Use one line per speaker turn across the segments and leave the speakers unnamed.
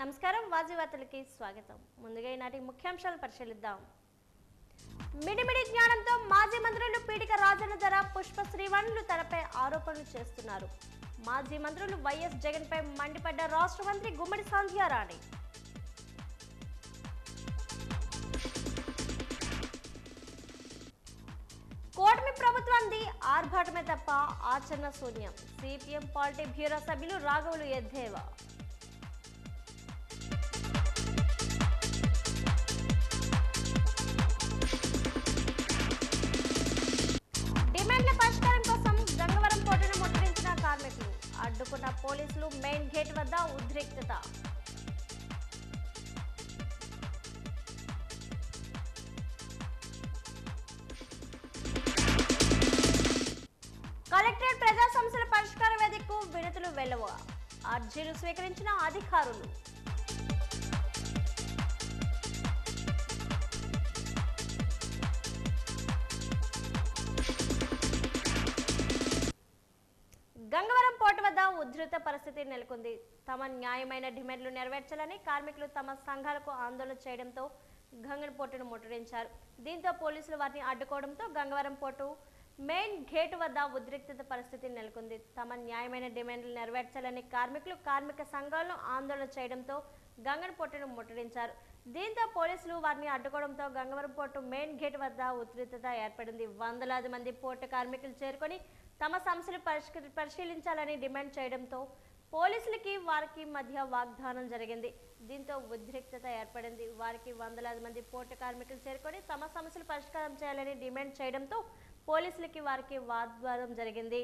నమస్కారం వాజీ వార్తలకి స్వాగతం. ముందుగా ఈనాటి ముఖ్యాంశాలు పరిశీలిద్దాం. మిడిమిడి జ్ఞానంతో మాజీ మంత్రులు పీడిక రాజన్న ధర పుష్ప శ్రీవాణులు తనపై ఆరోపణలు చేస్తున్నారు. మాజీ మంత్రులు వైఎస్ జగన్ పై మండిపడ్డ రాష్ట్ర మంత్రి గుమ్మడి సంధ్యారాణి. కూటమి ప్రభుత్వాన్ని ఆర్భాటమే తప్ప ఆచరణ శూన్యం. సిపిఎం పాలిటీ బ్యూరో సభ్యులు రాఘవులు ఎద్దేవా. డిమాండ్ల పరిష్కారం కోసం గంగవరం పోర్టును ముట్టడించిన కార్మికులు, అడ్డుకున్న పోలీసులు, మెయిన్ గేట్ వద్ద ఉద్రిక్తత. కలెక్టరేట్ ప్రజా సమస్యల పరిష్కార వేదికకు వినతులు వెలువ, అర్జీలు స్వీకరించిన అధికారులు. గంగవరం పోర్టు వద్ద ఉధృత పరిస్థితి నెలకొంది. తమ న్యాయమైన డిమాండ్లు నెరవేర్చాలని కార్మికులు తమ సంఘాలకు ఆందోళన చేయడంతో గంగవరం పోర్టును ముట్టడించారు. దీంతో పోలీసులు వారిని అడ్డుకోవడంతో గంగవరం పోర్టు మెయిన్ గేటు వద్ద ఉద్రిక్తత పరిస్థితి నెలకొంది. తమ న్యాయమైన డిమాండ్లు నెరవేర్చాలని కార్మికులు కార్మిక సంఘాలను ఆందోళన చేయడంతో గంగవరం పోర్టును ముట్టడించారు. దీంతో పోలీసులు వారిని అడ్డుకోవడంతో గంగవరం పోర్టు మెయిన్ గేట్ వద్ద ఉద్రిక్తత ఏర్పడింది. వందలాది మంది పోర్టు కార్మికులు చేరుకొని తమ సమస్యలు పరిశీలించాలని డిమాండ్ చేయడంతో పోలీసులకి వారికి మధ్య వాగ్దానం జరిగింది. దీంతో ఉద్రిక్తత ఏర్పడింది. వారికి వందలాది మంది పోర్టు కార్మికులు చేరుకొని తమ సమస్యలు పరిష్కారం చేయాలని డిమాండ్ చేయడంతో పోలీసులకి వారికి వాగ్వాదం జరిగింది.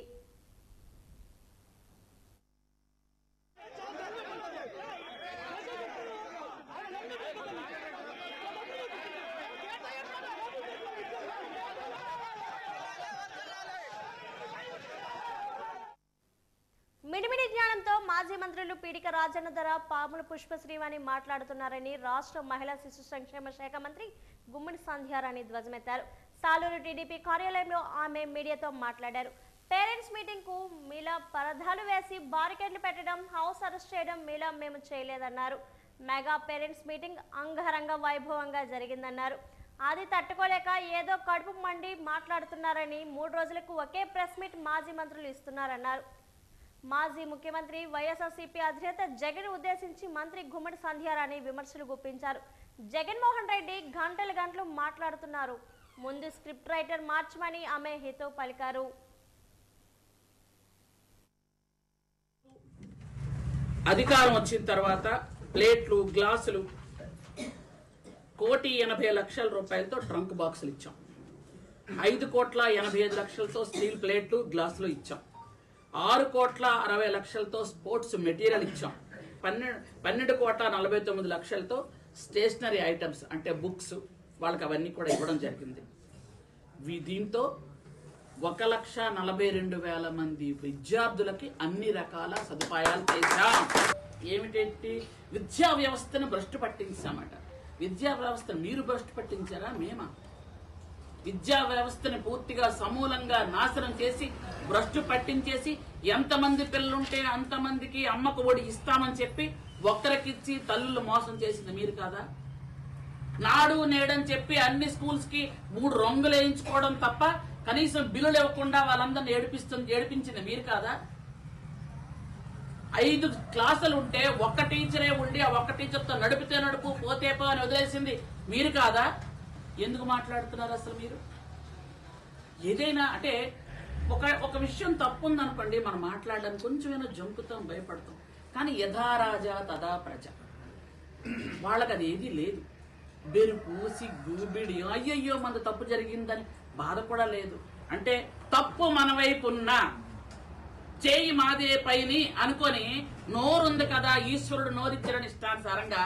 మిడిమిడి జ్ఞానంతో మాజీ మంత్రులు పీడిక రాజన్న ధర పాముల పుష్ప శ్రీవాణి మాట్లాడుతున్నారని రాష్ట్ర మహిళా శిశు సంక్షేమ శాఖ మంత్రి గుమ్మడి సంధ్యారాణి ధ్వజమెత్తారు. సాలూరు టీడీపీ కార్యాలయంలో ఆమె మీడియాతో మాట్లాడారు. పేరెంట్స్ మీటింగ్ కు మీలా పరదాలు వేసి బారికేడ్లు పెట్టడం, హౌస్ అరెస్ట్ చేయడం మీలా మేము చేయలేదన్నారు. మెగా పేరెంట్స్ మీటింగ్ అంగరంగ వైభవంగా జరిగిందన్నారు. అది తట్టుకోలేక ఏదో కడుపు మండి మాట్లాడుతున్నారని 3 రోజులకు ఒకే ప్రెస్ మీట్ మాజీ మంత్రులు ఇస్తున్నారన్నారు. మాజీ ముఖ్యమంత్రి వైఎస్ఆర్సీపీ అధినేత జగన్ ఉద్దేశించి మంత్రి గుమ్మడి సంధ్యారాణి విమర్శలు గుప్పించారు. జగన్మోహన్ రెడ్డి గంటలు మాట్లాడుతున్నారు. ముందు స్క్రిప్ట్ రైటర్ మార్చమని ఆమె హితవు పలికారు.
అధికారం వచ్చిన తర్వాత ప్లేట్లు, గ్లాసులు 1,80,00,000 రూపాయలతో ట్రంక్ బాక్సులు ఇచ్చాం. 5,85,00,000తో స్టీల్ ప్లేట్లు, గ్లాసులు ఇచ్చాం. 6,60,00,000తో స్పోర్ట్స్ మెటీరియల్ ఇచ్చాం. 12,49,00,000తో స్టేషనరీ ఐటమ్స్ అంటే బుక్స్ వాళ్ళకి అవన్నీ కూడా ఇవ్వడం జరిగింది. దీంతో 1,42,000 మంది విద్యార్థులకి అన్ని రకాల సదుపాయాలు చేశాం. ఏమిటంటే విద్యా వ్యవస్థను భ్రష్టు పట్టించామట. విద్యా వ్యవస్థను మీరు భ్రష్టు పట్టించారా? మేమా? విద్యా వ్యవస్థని పూర్తిగా సమూలంగా నాశనం చేసి భ్రష్టు పట్టించేసి ఎంతమంది పిల్లలుంటే అంతమందికి అమ్మకు ఒడి ఇస్తామని చెప్పి ఒక్కరికిచ్చి తల్లులు మోసం చేసింది మీరు కాదా? నాడు నేడని చెప్పి అన్ని స్కూల్స్ కి 3 రంగులు వేయించుకోవడం తప్ప కనీసం బిల్లులు ఇవ్వకుండా వాళ్ళందరినీ ఏడిపించింది మీరు కాదా? 5 క్లాసులు ఉంటే ఒక్క టీచరే ఉండి ఆ ఒక్క టీచర్తో నడిపితే నడుపు పోతే పో అని వదిలేసింది మీరు కాదా? ఎందుకు మాట్లాడుతున్నారు అసలు మీరు? ఏదైనా అంటే ఒక విషయం తప్పు ఉందనుకోండి, మనం మాట్లాడడానికి కొంచెమైనా జంకుతాం, భయపడతాం. కానీ యథా రాజా తదా ప్రజ, వాళ్ళకి అది ఏది లేదు. బెరుపు, సిగ్గు, బిడి, అయ్యయ్యో మన తప్పు జరిగిందని బాధ కూడా లేదు. అంటే తప్పు మన వైపు ఉన్నా చేయి మాదే పైని అనుకొని నోరుంది కదా ఈశ్వరుడు నోరిచ్చారని ఇష్టానుసారంగా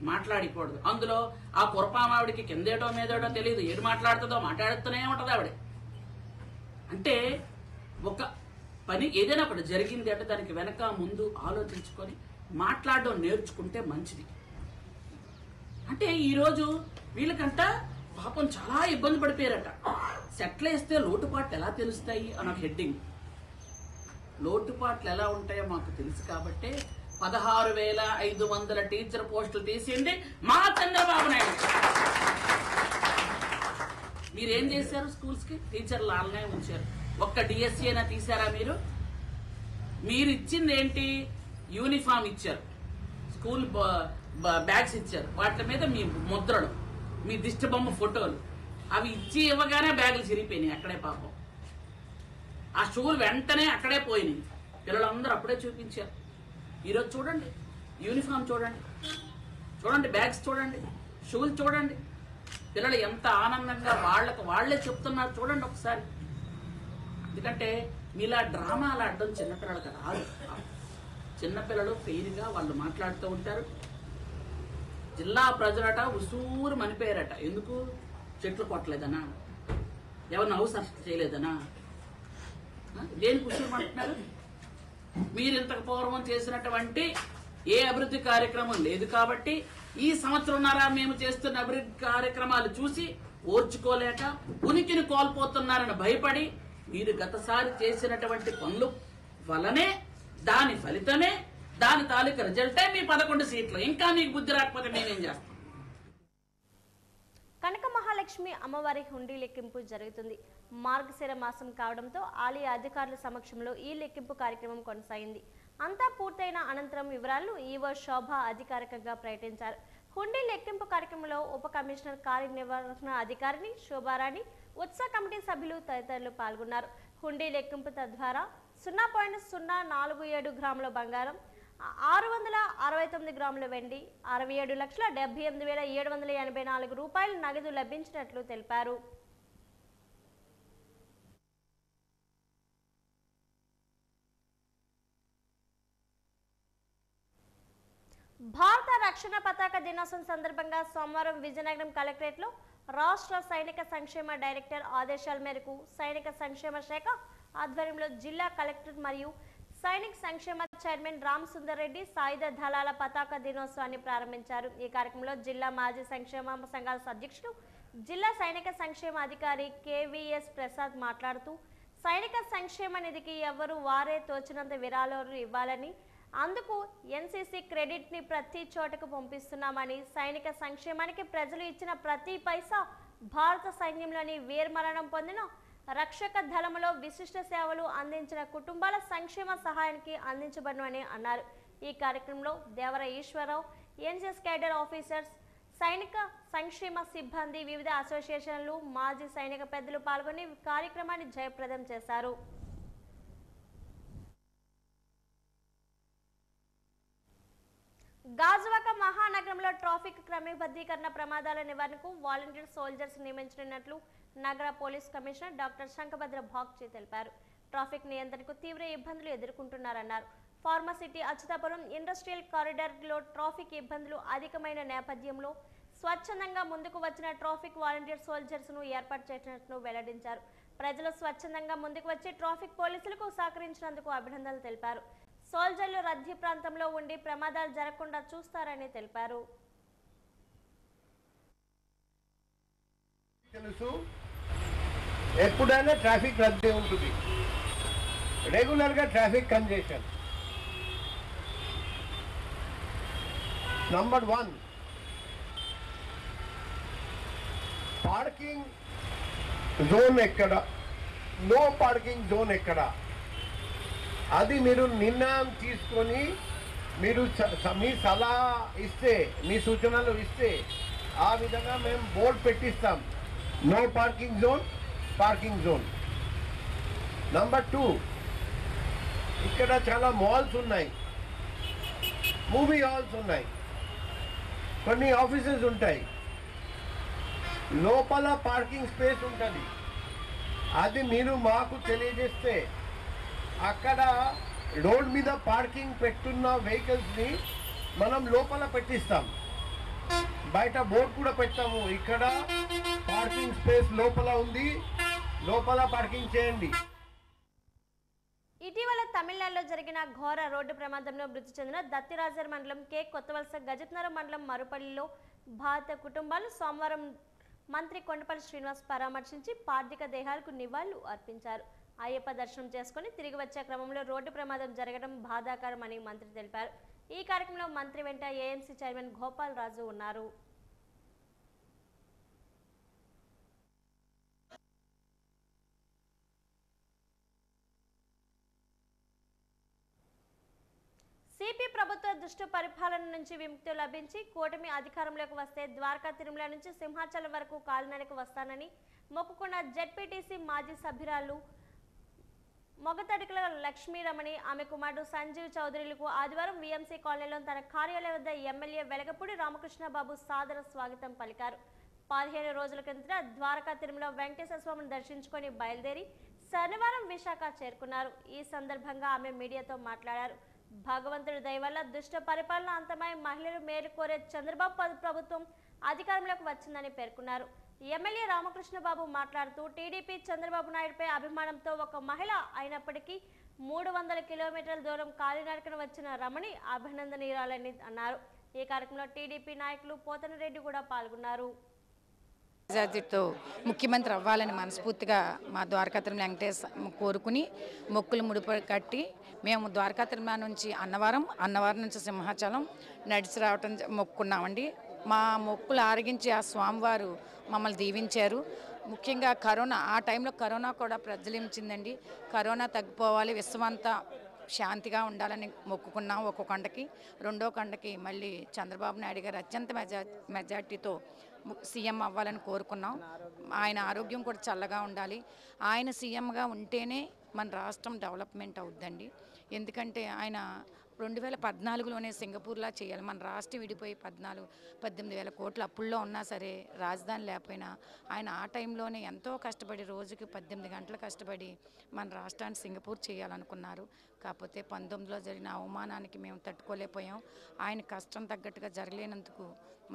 మాట్లాడకూడదు. అందులో ఆ కురపామావిడికి కిందేటో మీదేటో తెలియదు, ఏడు మాట్లాడుతుందో మాట్లాడుతూనే ఉంటది ఆవిడ. అంటే ఒక పని ఏదైనా ఒకటి జరిగింది అంటే దానికి వెనక ముందు ఆలోచించుకొని మాట్లాడడం నేర్చుకుంటే మంచిది. అంటే ఈరోజు వీళ్ళకంట పాపం చాలా ఇబ్బంది పడిపోయారట. సెట్లు వేస్తే లోటుపాట్లు ఎలా తెలుస్తాయి అని ఒక హెడ్డింగ్. లోటుపాట్లు ఎలా ఉంటాయో మాకు తెలుసు కాబట్టే 16,500 టీచర్ పోస్టులు తీసింది మా చంద్రబాబు నాయుడు. మీరేం చేశారు? స్కూల్స్ కి టీచర్లు అలానే ఉంచారు. ఒక్క డిఎస్సీ అయినా తీసారా మీరు? మీరు ఇచ్చింది ఏంటి? యూనిఫామ్ ఇచ్చారు, స్కూల్ బ్యాగ్స్ ఇచ్చారు, వాటి మీద మీ ముద్రలు, మీ దిష్టి బొమ్మ ఫోటోలు, అవి ఇవ్వగానే బ్యాగులు చిరిగిపోయినాయి అక్కడే పాపం. ఆ షూలు వెంటనే అక్కడే పోయినాయి, పిల్లలందరూ అప్పుడే చూపించారు. ఈరోజు చూడండి, యూనిఫామ్ చూడండి, చూడండి బ్యాగ్స్ చూడండి, షూలు చూడండి, పిల్లలు ఎంత ఆనందంగా వాళ్ళకు వాళ్లే చెప్తున్నారు చూడండి ఒకసారి. ఎందుకంటే మీలా డ్రామాలు ఆడడం చిన్నపిల్లలకు రాదు. చిన్నపిల్లలు ఫెయిర్గా వాళ్ళు మాట్లాడుతూ ఉంటారు. జిల్లా ప్రజలట ఉసూరు మనిపోయారట. ఎందుకు? చెట్లు కొట్టలేదనా? ఎవరిని హౌస్ అరెస్ట్ చేయలేదనా? దేనికి ఉసూరు అంటున్నారు? మీరు ఇంతకు పూర్వం చేసినటువంటి ఏ అభివృద్ధి కార్యక్రమం లేదు కాబట్టి ఈ సంవత్సరంన్నర మేము చేస్తున్న అభివృద్ధి కార్యక్రమాలు చూసి ఓర్చుకోలేక ఉనికిని కోల్పోతున్నారని భయపడి మీరు గతసారి చేసినటువంటి పనులు వలనే, దాని ఫలితమే, దాని తాలూకు రిజల్టే మీ 11 సీట్లు. ఇంకా మీకు బుద్ధి రాకపోతే మేమేం చేస్తాం?
కనక మహాలక్ష్మి అమ్మవారి హుండీ లెక్కింపు జరుగుతుంది. మార్గశిర మాసం కావడంతో ఆలయ అధికారుల సమక్షంలో ఈ లెక్కింపు కార్యక్రమం కొనసాగింది. అంతా పూర్తయిన అనంతరం వివరాలను ఈవో శోభ అధికారికంగా ప్రకటించారు. హుండీ లెక్కింపు కార్యక్రమంలో ఉప కమిషనర్ కార్యనిర్వహణ అధికారిని శోభారాణి, ఉత్సవ కమిటీ సభ్యులు తదితరులు పాల్గొన్నారు. హుండీ లెక్కింపు తద్వారా 0.047 గ్రాముల బంగారం, 669 గ్రాముల వెండి, 67,78,784 రూపాయల నగదు లభించినట్లు తెలిపారు. భారత రక్షణ పతాక దినోత్సవం సందర్భంగా సోమవారం విజయనగరం కలెక్టరేట్లో రాష్ట్ర సైనిక సంక్షేమ డైరెక్టర్ ఆదేశాల మేరకు సైనిక సంక్షేమ శాఖ ఆధ్వర్యంలో జిల్లా కలెక్టర్ మరియు సైనిక సంక్షేమ చైర్మన్ రామ్ సుందర్ రెడ్డి సాయుధ దళాల పతాక దినోత్సవాన్ని ప్రారంభించారు. ఈ కార్యక్రమంలో జిల్లా మాజీ సంక్షేమ సంఘాల అధ్యక్షుడు, జిల్లా సైనిక సంక్షేమ అధికారి కేవీఎస్ ప్రసాద్ మాట్లాడుతూ సైనిక సంక్షేమ నిధికి ఎవరు వారే తోచినంత విరాళాలు ఇవ్వాలని, అందుకు ఎన్సీసీ క్రెడిట్ ని ప్రతి చోటకు పంపిస్తున్నామని, సైనిక సంక్షేమానికి ప్రజలు ఇచ్చిన ప్రతి పైసా భారత సైన్యంలోని వీరమరణం పొందిన రక్షక దళములో విశిష్ట సేవలు అందించిన కుటుంబాల సంక్షేమ సహాయానికి అందించబడునని అన్నారు. ఈ కార్యక్రమంలో దేవర ఈశ్వరరావు, ఎన్సీఎస్ క్యాడర్ ఆఫీసర్స్, సైనిక సంక్షేమ సిబ్బంది, వివిధ అసోసియేషన్లు, మాజీ సైనిక పెద్దలు పాల్గొని కార్యక్రమాన్ని జయప్రదం చేశారు. గాజువాక మహానగరంలో ట్రాఫిక్ క్రమబద్ధీకరణ ప్రమాదాల నివారణకు వాలంటీర్ సోల్జర్స్ నియమించనున్నట్లు నగర పోలీస్ కమిషనర్ డాక్టర్ శంకభద్ర భాగ్చి తెలిపారు. ట్రాఫిక్ నియంత్రణకు తీవ్ర ఇబ్బందులు ఎదుర్కొంటున్నారన్నారు. ఫార్మసిటీ అచ్యుతాపురం ఇండస్ట్రియల్ కారిడార్లో ట్రాఫిక్ ఇబ్బందులు అధికమైన నేపథ్యంలో స్వచ్ఛందంగా ముందుకు వచ్చిన ట్రాఫిక్ వాలంటీర్ సోల్జర్స్ ను ఏర్పాటు చేసినట్లు వెల్లడించారు. ప్రజలు స్వచ్ఛందంగా ముందుకు వచ్చి ట్రాఫిక్ పోలీసులకు సహకరించినందుకు అభినందనలు తెలిపారు. సోల్జర్లు రద్దీ ప్రాంతంలో ఉండి ప్రమాదాలు జరగకుండా చూస్తారని తెలిపారు.
ఎప్పుడైనా ట్రాఫిక్ రద్దీ ఉంటుంది, రెగ్యులర్ గా traffic congestion. Number 1, parking zone ఎక్కడ, నో పార్కింగ్ జోన్ ఎక్కడ, అది మీరు నిర్ణయం తీసుకొని మీరు మీ సలహా ఇస్తే, మీ సూచనలు ఇస్తే ఆ విధంగా మేము బోర్డు పెట్టిస్తాం. No parking zone, parking zone. Number 2, ఇక్కడ చాలా మాల్స్ ఉన్నాయి, మూవీ హాల్స్ ఉన్నాయి, కొన్ని ఆఫీసెస్ ఉంటాయి, లోపల పార్కింగ్ స్పేస్ ఉంటుంది. అది మీరు మాకు తెలియజేస్తే అక్కడ రోడ్ మీద పార్కింగ్ పెట్టున్న వెహికల్స్ని మనం లోపల పెట్టిస్తాం. బయట బోర్డు కూడా పెట్టాము, ఇక్కడ పార్కింగ్ స్పేస్ లోపల ఉంది, లోపల పార్కింగ్ చేయండి.
ఇటీవల తమిళనాడులో జరిగిన ఘోర రోడ్డు ప్రమాదంలో మృతి చెందిన దత్తిరాజర్ మండలం కే కొత్తవలస గజత్నర మండలం మరుపల్లిలో బాధిత కుటుంబాలు సోమవారం మంత్రి కొండపల్లి శ్రీనివాస్ పరామర్శించి పార్థిక దేహాలకు నివాళులు అర్పించారు. అయ్యప్ప దర్శనం చేసుకుని తిరిగి వచ్చే క్రమంలో రోడ్డు ప్రమాదం జరగడం బాధాకరమని మంత్రి తెలిపారు. ఈ కార్యక్రమంలో మంత్రి వెంట ఏఎంసీ చైర్మన్ గోపాల్ రాజు ఉన్నారు. సిపి ప్రభుత్వ దుష్ట పరిపాలన నుంచి విముక్తి లభించి కూటమి అధికారంలోకి వస్తే ద్వారకా తిరుమల నుంచి సింహాచలం వరకు కాలినడక వస్తానని మొక్కుకున్న జెడ్పీటీసీ మాజీ సభ్యురాలు మొగతడికల లక్ష్మీరమణి ఆమె కుమారుడు సంజీవ్ చౌదరిలకు ఆదివారం వీఎంసీ కాలనీలో తన కార్యాలయం వద్ద ఎమ్మెల్యే వెలగపూడి రామకృష్ణబాబు సాదర స్వాగతం పలికారు. 15 రోజుల కిందట ద్వారకా తిరుమల వెంకటేశ్వర స్వామిని దర్శించుకొని బయలుదేరి శనివారం విశాఖ చేరుకున్నారు. ఈ సందర్భంగా ఆమె మీడియాతో మాట్లాడారు. భగవంతుడి దయ వల్ల దుష్ట పరిపాలన అంతమై మహిళలు మేలు కోరే చంద్రబాబు ప్రభుత్వం అధికారంలోకి వచ్చిందని పేర్కొన్నారు. ఎమ్మెల్యే రామకృష్ణబాబు మాట్లాడుతూ టీడీపీ చంద్రబాబు నాయుడుపై అభిమానంతో ఒక మహిళ అయినప్పటికీ 300 కిలోమీటర్ల దూరం కాలినడకన వచ్చిన రమణి అభినందనీయురాలని అన్నారు. ఈ కార్యక్రమంలో టీడీపీ నాయకులు పోతనరెడ్డి కూడా పాల్గొన్నారు.
మెజార్టీతో ముఖ్యమంత్రి అవ్వాలని మనస్ఫూర్తిగా మా ద్వారకా తిరుమల వెంకటేశ్ కోరుకుని మొక్కులు ముడిప కట్టి మేము ద్వారకా తిరుమల నుంచి అన్నవరం నుంచి సింహాచలం నడిచి రావటం మొక్కున్నామండి. మా మొక్కులు ఆరగించి ఆ స్వామివారు మమ్మల్ని దీవించారు. ముఖ్యంగా కరోనా, ఆ టైంలో కరోనా కూడా ప్రజ్వలించిందండి. కరోనా తగ్గిపోవాలి, విశ్వమంతా శాంతిగా ఉండాలని మొక్కుకున్నాం. ఒక కొండకి, రెండో కొండకి మళ్ళీ చంద్రబాబు నాయుడు గారు అత్యంత మెజార్టీతో సీఎం అవ్వాలని కోరుకున్నాం. ఆయన ఆరోగ్యం కూడా చల్లగా ఉండాలి. ఆయన సీఎంగా ఉంటేనే మన రాష్ట్రం డెవలప్మెంట్ అవుద్దండి. ఎందుకంటే ఆయన 2014లోనే సింగపూర్లా చేయాలి. మన రాష్ట్రం విడిపోయి 18,000 కోట్ల అప్పుల్లో ఉన్నా సరే, రాజధాని లేకపోయినా ఆయన ఆ టైంలోనే ఎంతో కష్టపడి రోజుకి 18 గంటలు కష్టపడి మన రాష్ట్రాన్ని సింగపూర్ చేయాలనుకున్నారు. కాకపోతే 19లో జరిగిన అవమానానికి మేము తట్టుకోలేకపోయాం. ఆయన కష్టం తగ్గట్టుగా జరగలేనందుకు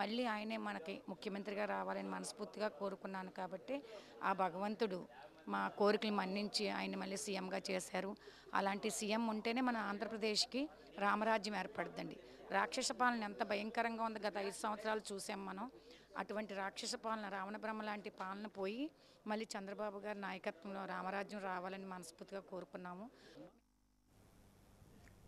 మళ్ళీ ఆయనే మనకి ముఖ్యమంత్రిగా రావాలని మనస్ఫూర్తిగా కోరుకున్నాను. కాబట్టి ఆ భగవంతుడు మా కోరికలు మన్నించి ఆయన మళ్ళీ సీఎంగా చేశారు. అలాంటి సీఎం ఉంటేనే మన ఆంధ్రప్రదేశ్కి రామరాజ్యం ఏర్పడుతుందండి. రాక్షస పాలన ఎంత భయంకరంగా ఉంది గత 5 సంవత్సరాలు చూసాం మనం. అటువంటి రాక్షస పాలన, రావణ బ్రహ్మ లాంటి పాలన పోయి మళ్ళీ చంద్రబాబు గారి నాయకత్వంలో రామరాజ్యం రావాలని మనస్ఫూర్తిగా కోరుకున్నాము.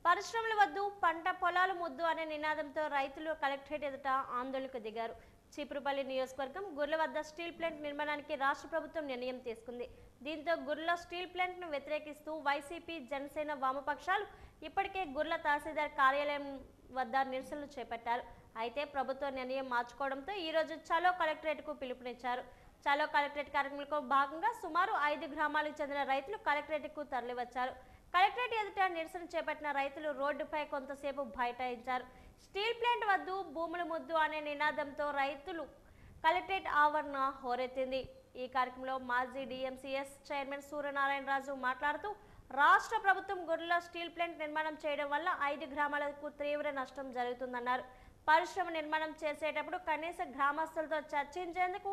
పరిశ్రమల వద్దు, పంట పొలాలు ముద్దు అనే నినాదంతో రైతులు కలెక్టరేట్ ఎదుట ఆందోళనకు దిగారు. చీపురుపల్లి నియోజకవర్గం గుర్ల వద్ద స్టీల్ ప్లాంట్ నిర్మాణానికి రాష్ట్ర ప్రభుత్వం నిర్ణయం తీసుకుంది. దీంతో గుర్ల స్టీల్ ప్లాంట్ను వ్యతిరేకిస్తూ వైసీపీ, జనసేన, వామపక్షాలు ఇప్పటికే గుర్ల తహసీల్దార్ కార్యాలయం వద్ద నిరసనలు చేపట్టారు. అయితే ప్రభుత్వ నిర్ణయం మార్చుకోవడంతో ఈరోజు చలో కలెక్టరేట్కు పిలుపునిచ్చారు. చలో కలెక్టరేట్ కార్యక్రమంలో భాగంగా సుమారు 5 గ్రామాలకు చెందిన రైతులు కలెక్టరేట్కు తరలివచ్చారు. కలెక్టరేట్ ఎదుట నిరసన చేపట్టిన రైతులు రోడ్డుపై కొంతసేపు బైఠాయించారు. స్టీల్ ప్లాంట్ వద్దు, భూముల ముద్దు అనే నినాదంతో రైతులు కలెక్టరేట్ ఆవరణ హోరెత్తింది. ఈ కార్యక్రమంలో మాజీ డిఎంసీఎస్ చైర్మన్ సూర్యనారాయణ రాజు మాట్లాడుతూ రాష్ట్ర ప్రభుత్వం గుర్ల స్టీల్ ప్లాంట్ నిర్మాణం చేయడం వల్ల 5 గ్రామాలకు తీవ్ర నష్టం జరుగుతుందన్నారు. పరిశ్రమ నిర్మాణం చేసేటప్పుడు కనీస గ్రామస్తులతో చర్చించేందుకు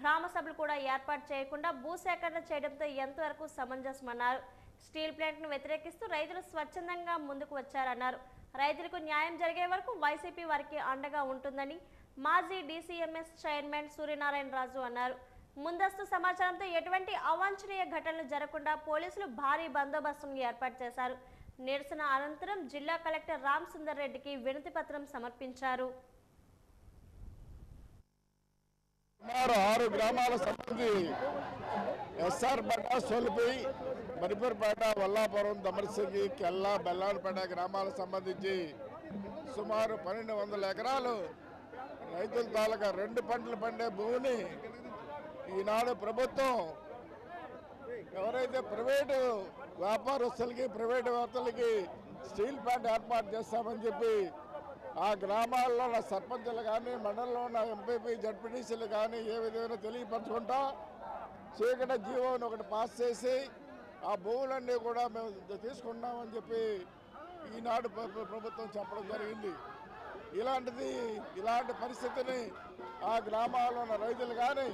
గ్రామ సభలు కూడా ఏర్పాటు చేయకుండా భూసేకరణ చేయడంతో ఎంతవరకు సమంజసమన్నారు. స్టీల్ ప్లాంట్ను వ్యతిరేకిస్తూ రైతులు స్వచ్ఛందంగా ముందుకు వచ్చారన్నారు. రైతులకు న్యాయం జరిగే వరకు వైసీపీ వారికి అండగా ఉంటుందని మాజీ డీసీఎంఎస్ చైర్మన్ సూర్యనారాయణ రాజు అన్నారు. ముందస్తు సమాచారంతో ఎటువంటి అవాంఛనీయ ఘటనలు జరగకుండా పోలీసులు భారీ బందోబస్తును ఏర్పాటు చేశారు. నిరసన అనంతరం జిల్లా కలెక్టర్ రామ్ సుందర్ రెడ్డికి వినతి పత్రం సమర్పించారు.
సుమారు 6 గ్రామాల సంబంధించి ఎస్ఆర్ పేట, సోలిపి, మణిపూర్పేట, వల్లాపురం, దమర్సిగి, కెల్ల, బెల్లానపేట గ్రామాలకు సంబంధించి సుమారు 1200 ఎకరాలు రైతుల తాలూకా 2 పంటలు పండే భూమిని ఈనాడు ప్రభుత్వం ఎవరైతే ప్రైవేటు వ్యాపారస్తులకి, ప్రైవేటు వేత్తలకి స్టీల్ ప్లాంట్ ఏర్పాటు చేస్తామని చెప్పి ఆ గ్రామాల్లో ఉన్న సర్పంచులు కానీ, మండలంలో ఉన్న ఎంపీపీ, జడ్పీటీసీలు కానీ ఏ విధంగా తెలియపరచుకుంటా చీకటి జీవోని ఒకటి పాస్ చేసి ఆ భూములన్నీ కూడా మేము తీసుకున్నామని చెప్పి ఈనాడు ప్రభుత్వం చెప్పడం జరిగింది. ఇలాంటి పరిస్థితిని ఆ గ్రామాల్లో ఉన్న రైతులు కానీ,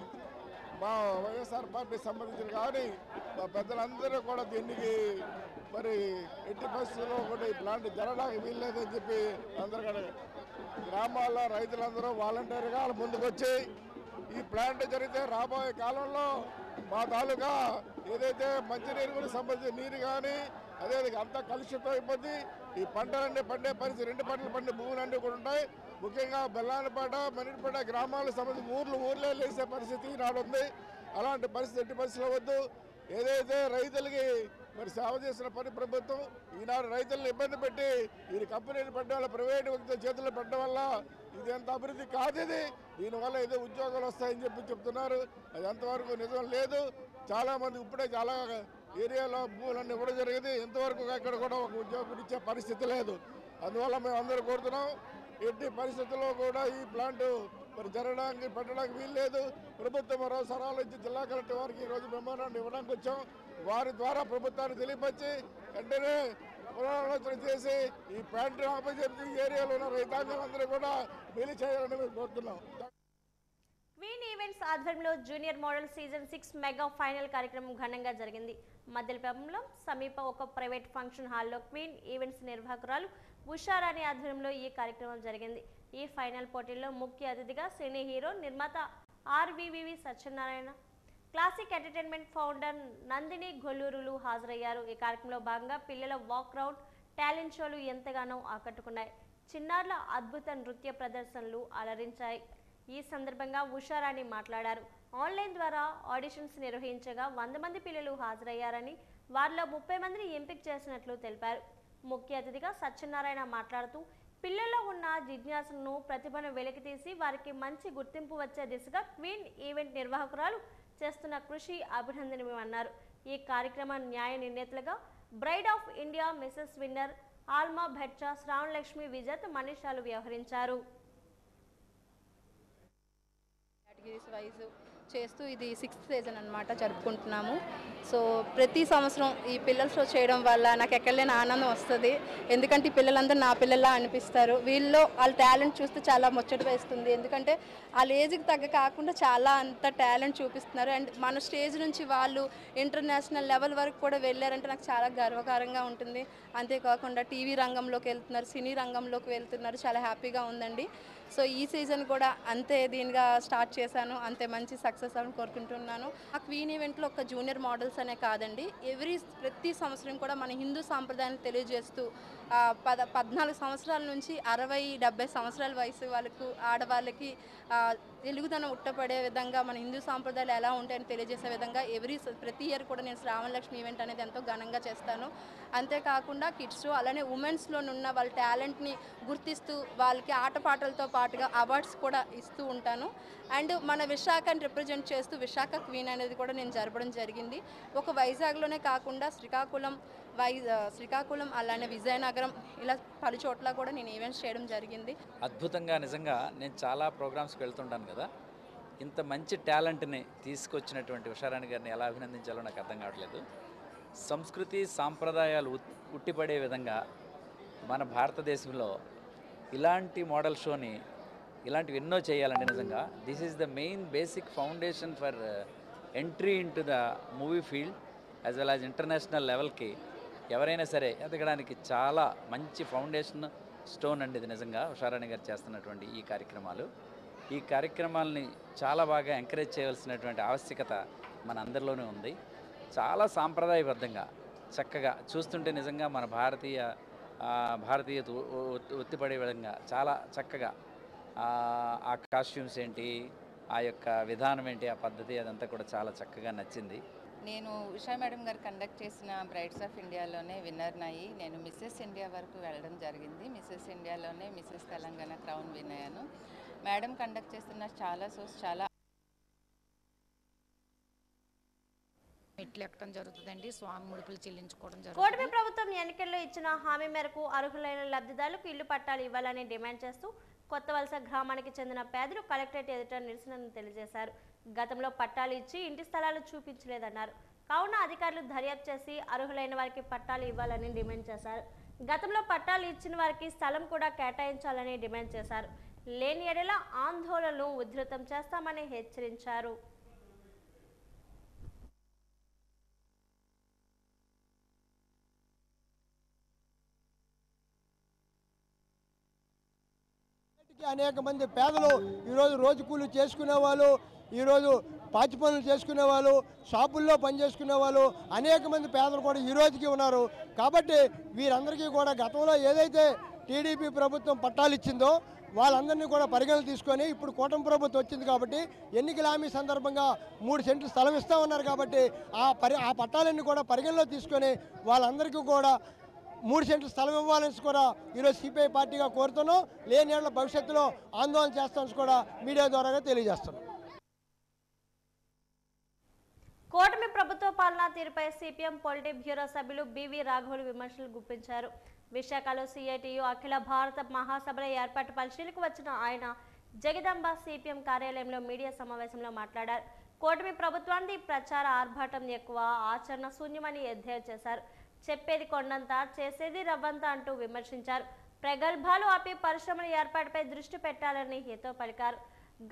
మా వైఎస్ఆర్ పార్టీ సంబంధించిన కానీ మా పెద్దలందరూ కూడా దీనికి మరి ఎట్టి పరిస్థితుల్లో కూడా ఈ ప్లాంట్ జరగడానికి వీల్లేదని చెప్పి అందరూ గ్రామాల్లో రైతులందరూ వాలంటీర్గా ముందుకొచ్చి ఈ ప్లాంట్ జరిగితే రాబోయే కాలంలో మా తాలూకా ఏదైతే మంచినీరు సంబంధించిన నీరు కానీ, అదేవిధంగా అంతా కలుషితం అయిపోద్ది. ఈ పంటలన్నీ పండే పరిస్థితి, 2 పంటలు పండే భూములన్నీ కూడా ఉంటాయి. ముఖ్యంగా బెల్లానపేట, మణిపేట గ్రామాలకు సంబంధించి ఊర్లే లేసే పరిస్థితి ఈనాడు ఉంది. అలాంటి పరిస్థితి ఎట్టి పరిస్థితుల్లో వద్దు. ఏదైతే రైతులకి మరి సేవ చేసిన ప్రభుత్వం ఈనాడు రైతులను ఇబ్బంది పెట్టి ఈ కంపెనీలు పెట్టడం వల్ల, ప్రైవేటు వ్యక్తుల చేతుల్లో పెట్టడం వల్ల ఇది ఎంత అభివృద్ధి కాదు. ఇది దీనివల్ల ఏదో ఉద్యోగాలు వస్తాయని చెప్తున్నారు. అది ఎంతవరకు నిజం లేదు. చాలామంది ఇప్పుడే చాలా ఏరియాలో భూములన్నీ ఇవ్వడం జరిగింది. ఎంతవరకు ఇక్కడ కూడా ఒక ఉద్యోగం ఇచ్చే పరిస్థితి లేదు. అందువల్ల మేము అందరూ కోరుతున్నాం, ఎట్టి పరిస్థితుల్లో కూడా ఈ ప్లాంట్ మరి జరగడానికి పెట్టడానికి వీల్లేదు. ప్రభుత్వం మరో సలహాలు ఇచ్చి జిల్లా కలెక్టర్ వారికి ఈరోజు మెమోరాండం ఇవ్వడానికి వచ్చాం. వారి ద్వారా ప్రభుత్వాన్ని తెలియపరిచి వెంటనే పునరాలోచన చేసి ఈ ప్లాంట్ ఆపజెప్తి ఏరియాలో ఉన్న రైతాంగాలందరూ కూడా మేలు చేయాలని మేము కోరుతున్నాం.
క్వీన్ ఈవెంట్స్ ఆధ్వర్యంలో junior model season 6 mega final కార్యక్రమం ఘనంగా జరిగింది. మద్దెలపేటలో సమీప ఒక ప్రైవేట్ ఫంక్షన్ హాల్లో క్వీన్ ఈవెంట్స్ నిర్వాహకురాలు ఉషారాణి ఆధ్వర్యంలో ఈ కార్యక్రమం జరిగింది. ఈ ఫైనల్ పోటీల్లో ముఖ్య అతిథిగా సినీ హీరో నిర్మాత RVVV Satyanarayana, classic entertainment founder Nandini గొల్లూరులు హాజరయ్యారు. ఈ కార్యక్రమంలో భాగంగా పిల్లల వాక్ రౌండ్, టాలెంట్ షోలు ఎంతగానో ఆకట్టుకున్నాయి. చిన్నారుల అద్భుత నృత్య ప్రదర్శనలు అలరించాయి. ఈ సందర్భంగా ఉషారాణి మాట్లాడారు. ఆన్లైన్ ద్వారా ఆడిషన్స్ నిర్వహించగా 100 మంది పిల్లలు హాజరయ్యారని, వారిలో 30 మందిని ఎంపిక చేసినట్లు తెలిపారు. ముఖ్య అతిథిగా సత్యనారాయణ మాట్లాడుతూ పిల్లల్లో ఉన్న జిజ్ఞాసను, ప్రతిభను వెలికితీసి వారికి మంచి గుర్తింపు వచ్చే దిశగా క్వీన్ ఈవెంట్ నిర్వాహకురాలు చేస్తున్న కృషి అభినందనీయమన్నారు. ఈ కార్యక్రమ న్యాయ నిర్ణేతలుగా bride of India Mrs winner ఆల్మా భెట్చా, శ్రావణలక్ష్మి విజత్, మనీషాలు వ్యవహరించారు.
కేటగిరీస్ వైజ్ చేస్తూ ఇది 6th సీజన్ అనమాట జరుపుకుంటున్నాము. సో ప్రతి సంవత్సరం ఈ పిల్లల షో చేయడం వల్ల నాకు ఎక్కడలేని ఆనందం వస్తుంది. ఎందుకంటే ఈ పిల్లలందరూ నా పిల్లల్లా అనిపిస్తారు. వీళ్ళలో వాళ్ళ టాలెంట్ చూస్తే చాలా ముచ్చట వేస్తుంది. ఎందుకంటే వాళ్ళ ఏజ్కి తగ్గ కాకుండా చాలా అంత టాలెంట్ చూపిస్తున్నారు. అండ్ మన స్టేజ్ నుంచి వాళ్ళు ఇంటర్నేషనల్ లెవెల్ వరకు కూడా వెళ్ళారంటే నాకు చాలా గర్వకారంగా ఉంటుంది. అంతేకాకుండా టీవీ రంగంలోకి వెళ్తున్నారు, సినీ రంగంలోకి వెళ్తున్నారు. చాలా హ్యాపీగా ఉందండి. సో ఈ సీజన్ కూడా అంతే దీనిగా స్టార్ట్ చేశాను, అంతే మంచి సక్సెస్ అని కోరుకుంటున్నాను. ఆ క్వీన్ ఈవెంట్లో ఒక జూనియర్ మోడల్స్ అనే కాదండి, ప్రతి సంవత్సరం కూడా మన హిందూ సాంప్రదాయాన్ని తెలియజేస్తూ 14 సంవత్సరాల నుంచి 60-70 సంవత్సరాల వయసు వాళ్ళకు ఆడవాళ్ళకి తెలుగుదనం ఉట్టపడే విధంగా మన హిందూ సాంప్రదాయాలు ఎలా ఉంటాయని తెలియజేసే విధంగా ప్రతి ఇయర్ కూడా నేను శ్రావణలక్ష్మి ఈవెంట్ అనేది ఎంతో ఘనంగా చేస్తాను. అంతేకాకుండా కిడ్స్ అలానే ఉమెన్స్లోనున్న వాళ్ళ టాలెంట్ని గుర్తిస్తూ వాళ్ళకి ఆటపాటలతో పాటుగా అవార్డ్స్ కూడా ఇస్తూ ఉంటాను. అండ్ మన విశాఖని రిప్రజెంట్ చేస్తూ విశాఖ క్వీన్ అనేది కూడా నేను జరపడం జరిగింది. ఒక వైజాగ్లోనే కాకుండా శ్రీకాకుళం అలానే విజయనగరం ఇలా పలు చోట్ల కూడా నేను ఈవెంట్స్ చేయడం జరిగింది.
అద్భుతంగా నిజంగా నేను చాలా ప్రోగ్రామ్స్కి వెళ్తుంటాను కదా, ఇంత మంచి టాలెంట్ని తీసుకొచ్చినటువంటి ఉషారాణి గారిని ఎలా అభినందించాలో నాకు అర్థం కావట్లేదు. సంస్కృతి సాంప్రదాయాలు ఉట్టిపడే విధంగా మన భారతదేశంలో ఇలాంటి మోడల్ షోని ఇలాంటివి ఎన్నో చేయాలండి. నిజంగా this is the main basic foundation for entry in to the movie field as well as international లెవెల్కి ఎవరైనా సరే ఎదగడానికి చాలా మంచి ఫౌండేషన్ స్టోన్ అండి ఇది. నిజంగా ఉషారాణి గారు చేస్తున్నటువంటి ఈ కార్యక్రమాలని చాలా బాగా ఎంకరేజ్ చేయవలసినటువంటి ఆవశ్యకత మన అందరిలోనే ఉంది. చాలా సాంప్రదాయబద్ధంగా చక్కగా చూస్తుంటే నిజంగా మన భారతీయత ఒత్తిపడే విధంగా చాలా చక్కగా ఆ కాస్ట్యూమ్స్ ఏంటి, ఆ యొక్క విధానం ఏంటి, ఆ పద్ధతి అదంతా కూడా చాలా చక్కగా నచ్చింది.
నేను ఉషా మేడం గారు కండక్ట్ చేసిన బ్రైడ్స్ ఆఫ్ ఇండియాలోనే విన్నర్ అయ్యి నేను మిస్సెస్ ఇండియా వరకు వెళ్ళడం జరిగింది. మిస్సెస్ ఇండియాలోనే మిస్సెస్ తెలంగాణ క్రౌన్ విన్ అయ్యాను. మేడం కండక్ట్ చేస్తున్న చాలా షోస్ చాలా
మెట్లు ఎక్కడం జరుగుతుందండి, స్వామి ముడుపులు చెల్లించుకోవడం జరుగుతుంది.
కూటమి ప్రభుత్వం ఎన్నికల్లో ఇచ్చిన హామీ మేరకు అర్హులైన లబ్ధిదారులకు ఇల్లు పట్టాలు ఇవ్వాలని డిమాండ్ చేస్తూ కొత్త వలస గ్రామానికి చెందిన పేదలు కలెక్టరేట్ ఎదుట నిరసనను తెలియజేశారు. గతంలో పట్టాలు ఇచ్చి ఇంటి స్థలాలు చూపించలేదన్నారు. కావున అధికారులు దర్యాప్తు చేసి అర్హులైన వారికి పట్టాలు ఇవ్వాలని డిమాండ్ చేశారు. గతంలో పట్టాలు ఇచ్చిన వారికి స్థలం కూడా కేటాయించాలని డిమాండ్ చేశారు. లేని ఎడల ఆందోళనలు ఉధృతం చేస్తామని హెచ్చరించారు.
అనేక మంది పేదలు ఈరోజు రోజు కూలి చేసుకునే వాళ్ళు, ఈరోజు పాచి పనులు చేసుకునే వాళ్ళు, షాపుల్లో పనిచేసుకునే వాళ్ళు అనేక మంది పేదలు కూడా ఈ రోజుకి ఉన్నారు. కాబట్టి వీరందరికీ కూడా గతంలో ఏదైతే టీడీపీ ప్రభుత్వం పట్టాలు ఇచ్చిందో వాళ్ళందరినీ కూడా పరిగణన తీసుకొని ఇప్పుడు కూటమి ప్రభుత్వం వచ్చింది కాబట్టి ఎన్నికల హామీ సందర్భంగా 3 సెంట్లు స్థలం ఇస్తా ఉన్నారు కాబట్టి ఆ పట్టాలన్నీ కూడా పరిగణలో తీసుకొని వాళ్ళందరికీ కూడా 3 సెంట్లు స్థలం ఇవ్వాలని కూడా ఈరోజు సిపిఐ పార్టీగా కోరుతున్నాం. లేని ఏళ్ల భవిష్యత్తులో ఆందోళన చేస్తామని కూడా మీడియా ద్వారా తెలియజేస్తున్నాం.
కూటమి ప్రభుత్వ పాలనా తీరుపై సిపిఎం పొలిటీ బ్యూరో సభ్యులు బివి రాఘవులు విమర్శలు గుప్పించారు. విశాఖలో సిఐటియు అఖిల భారత మహాసభల ఏర్పాటు పరిశీలనకు వచ్చిన ఆయన జగదాంబ సిపిఎం కార్యాలయంలో మీడియా సమావేశంలో మాట్లాడారు. కూటమి ప్రభుత్వానికి ప్రచార ఆర్భాటం ఎక్కువ, ఆచరణ శూన్యమని ఎద్దేవా చేశారు. చెప్పేది కొండంత, చేసేది రవ్వంత అంటూ విమర్శించారు. ప్రగల్భాలు ఆపి పరిశ్రమల ఏర్పాటుపై దృష్టి పెట్టాలని హితవు పలికారు.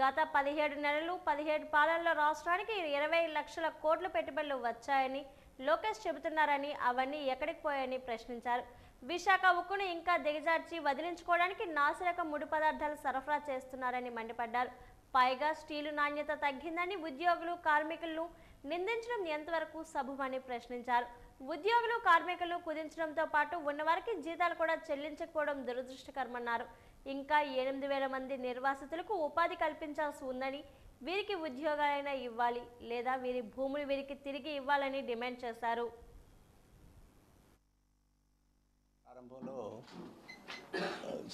గత 17 నెలలు 17 పాలనలో రాష్ట్రానికి 20 లక్షల కోట్ల పెట్టుబడులు వచ్చాయని లోకేష్ చెబుతున్నారని, అవన్నీ ఎక్కడికి పోయాయని ప్రశ్నించారు. విశాఖ ఉక్కును ఇంకా దిగజార్చి వదిలించుకోవడానికి నాసిరకం ముడి పదార్థాలు సరఫరా చేస్తున్నారని మండిపడ్డారు. పైగా స్టీలు నాణ్యత తగ్గిందని ఉద్యోగులు కార్మికులను నిందించడం ఎంతవరకు సబబని ప్రశ్నించారు. ఉద్యోగులు కార్మికులు కుదించడంతో పాటు ఉన్నవారికి జీతాలు కూడా చెల్లించకపోవడం దురదృష్టకరమన్నారు. ఇంకా 8,000 మంది నిర్వాసితులకు ఉపాధి కల్పించాల్సి ఉందని, వీరికి ఉద్యోగాలైనా ఇవ్వాలి లేదా వీరి భూములు వీరికి తిరిగి ఇవ్వాలని డిమాండ్ చేశారు.
ప్రారంభంలో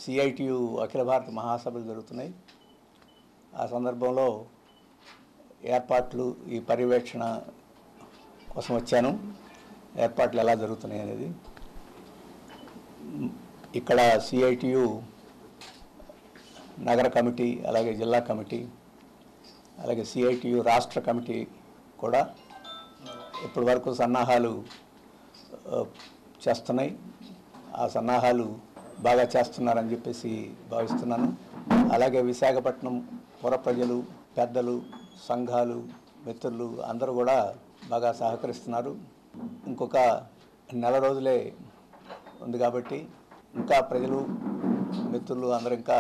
సిఐటియు అఖిల భారత మహాసభలు జరుగుతున్నాయి. ఆ సందర్భంలో ఏర్పాట్లు, ఈ పర్యవేక్షణ కోసం వచ్చాను. ఏర్పాట్లు ఎలా జరుగుతున్నాయి అనేది ఇక్కడ సిఐటియు నగర కమిటీ, అలాగే జిల్లా కమిటీ, అలాగే సిఐటియు రాష్ట్ర కమిటీ కూడా ఇప్పటి వరకు సన్నాహాలు చేస్తున్నాయి. ఆ సన్నాహాలు బాగా చేస్తున్నారని చెప్పేసి భావిస్తున్నాను. అలాగే విశాఖపట్నం పుర ప్రజలు, పెద్దలు, సంఘాలు, మిత్రులు అందరూ కూడా బాగా సహకరిస్తున్నారు. ఇంకొక నెల రోజులే ఉంది కాబట్టి ఇంకా ప్రజలు, మిత్రులు అందరూ ఇంకా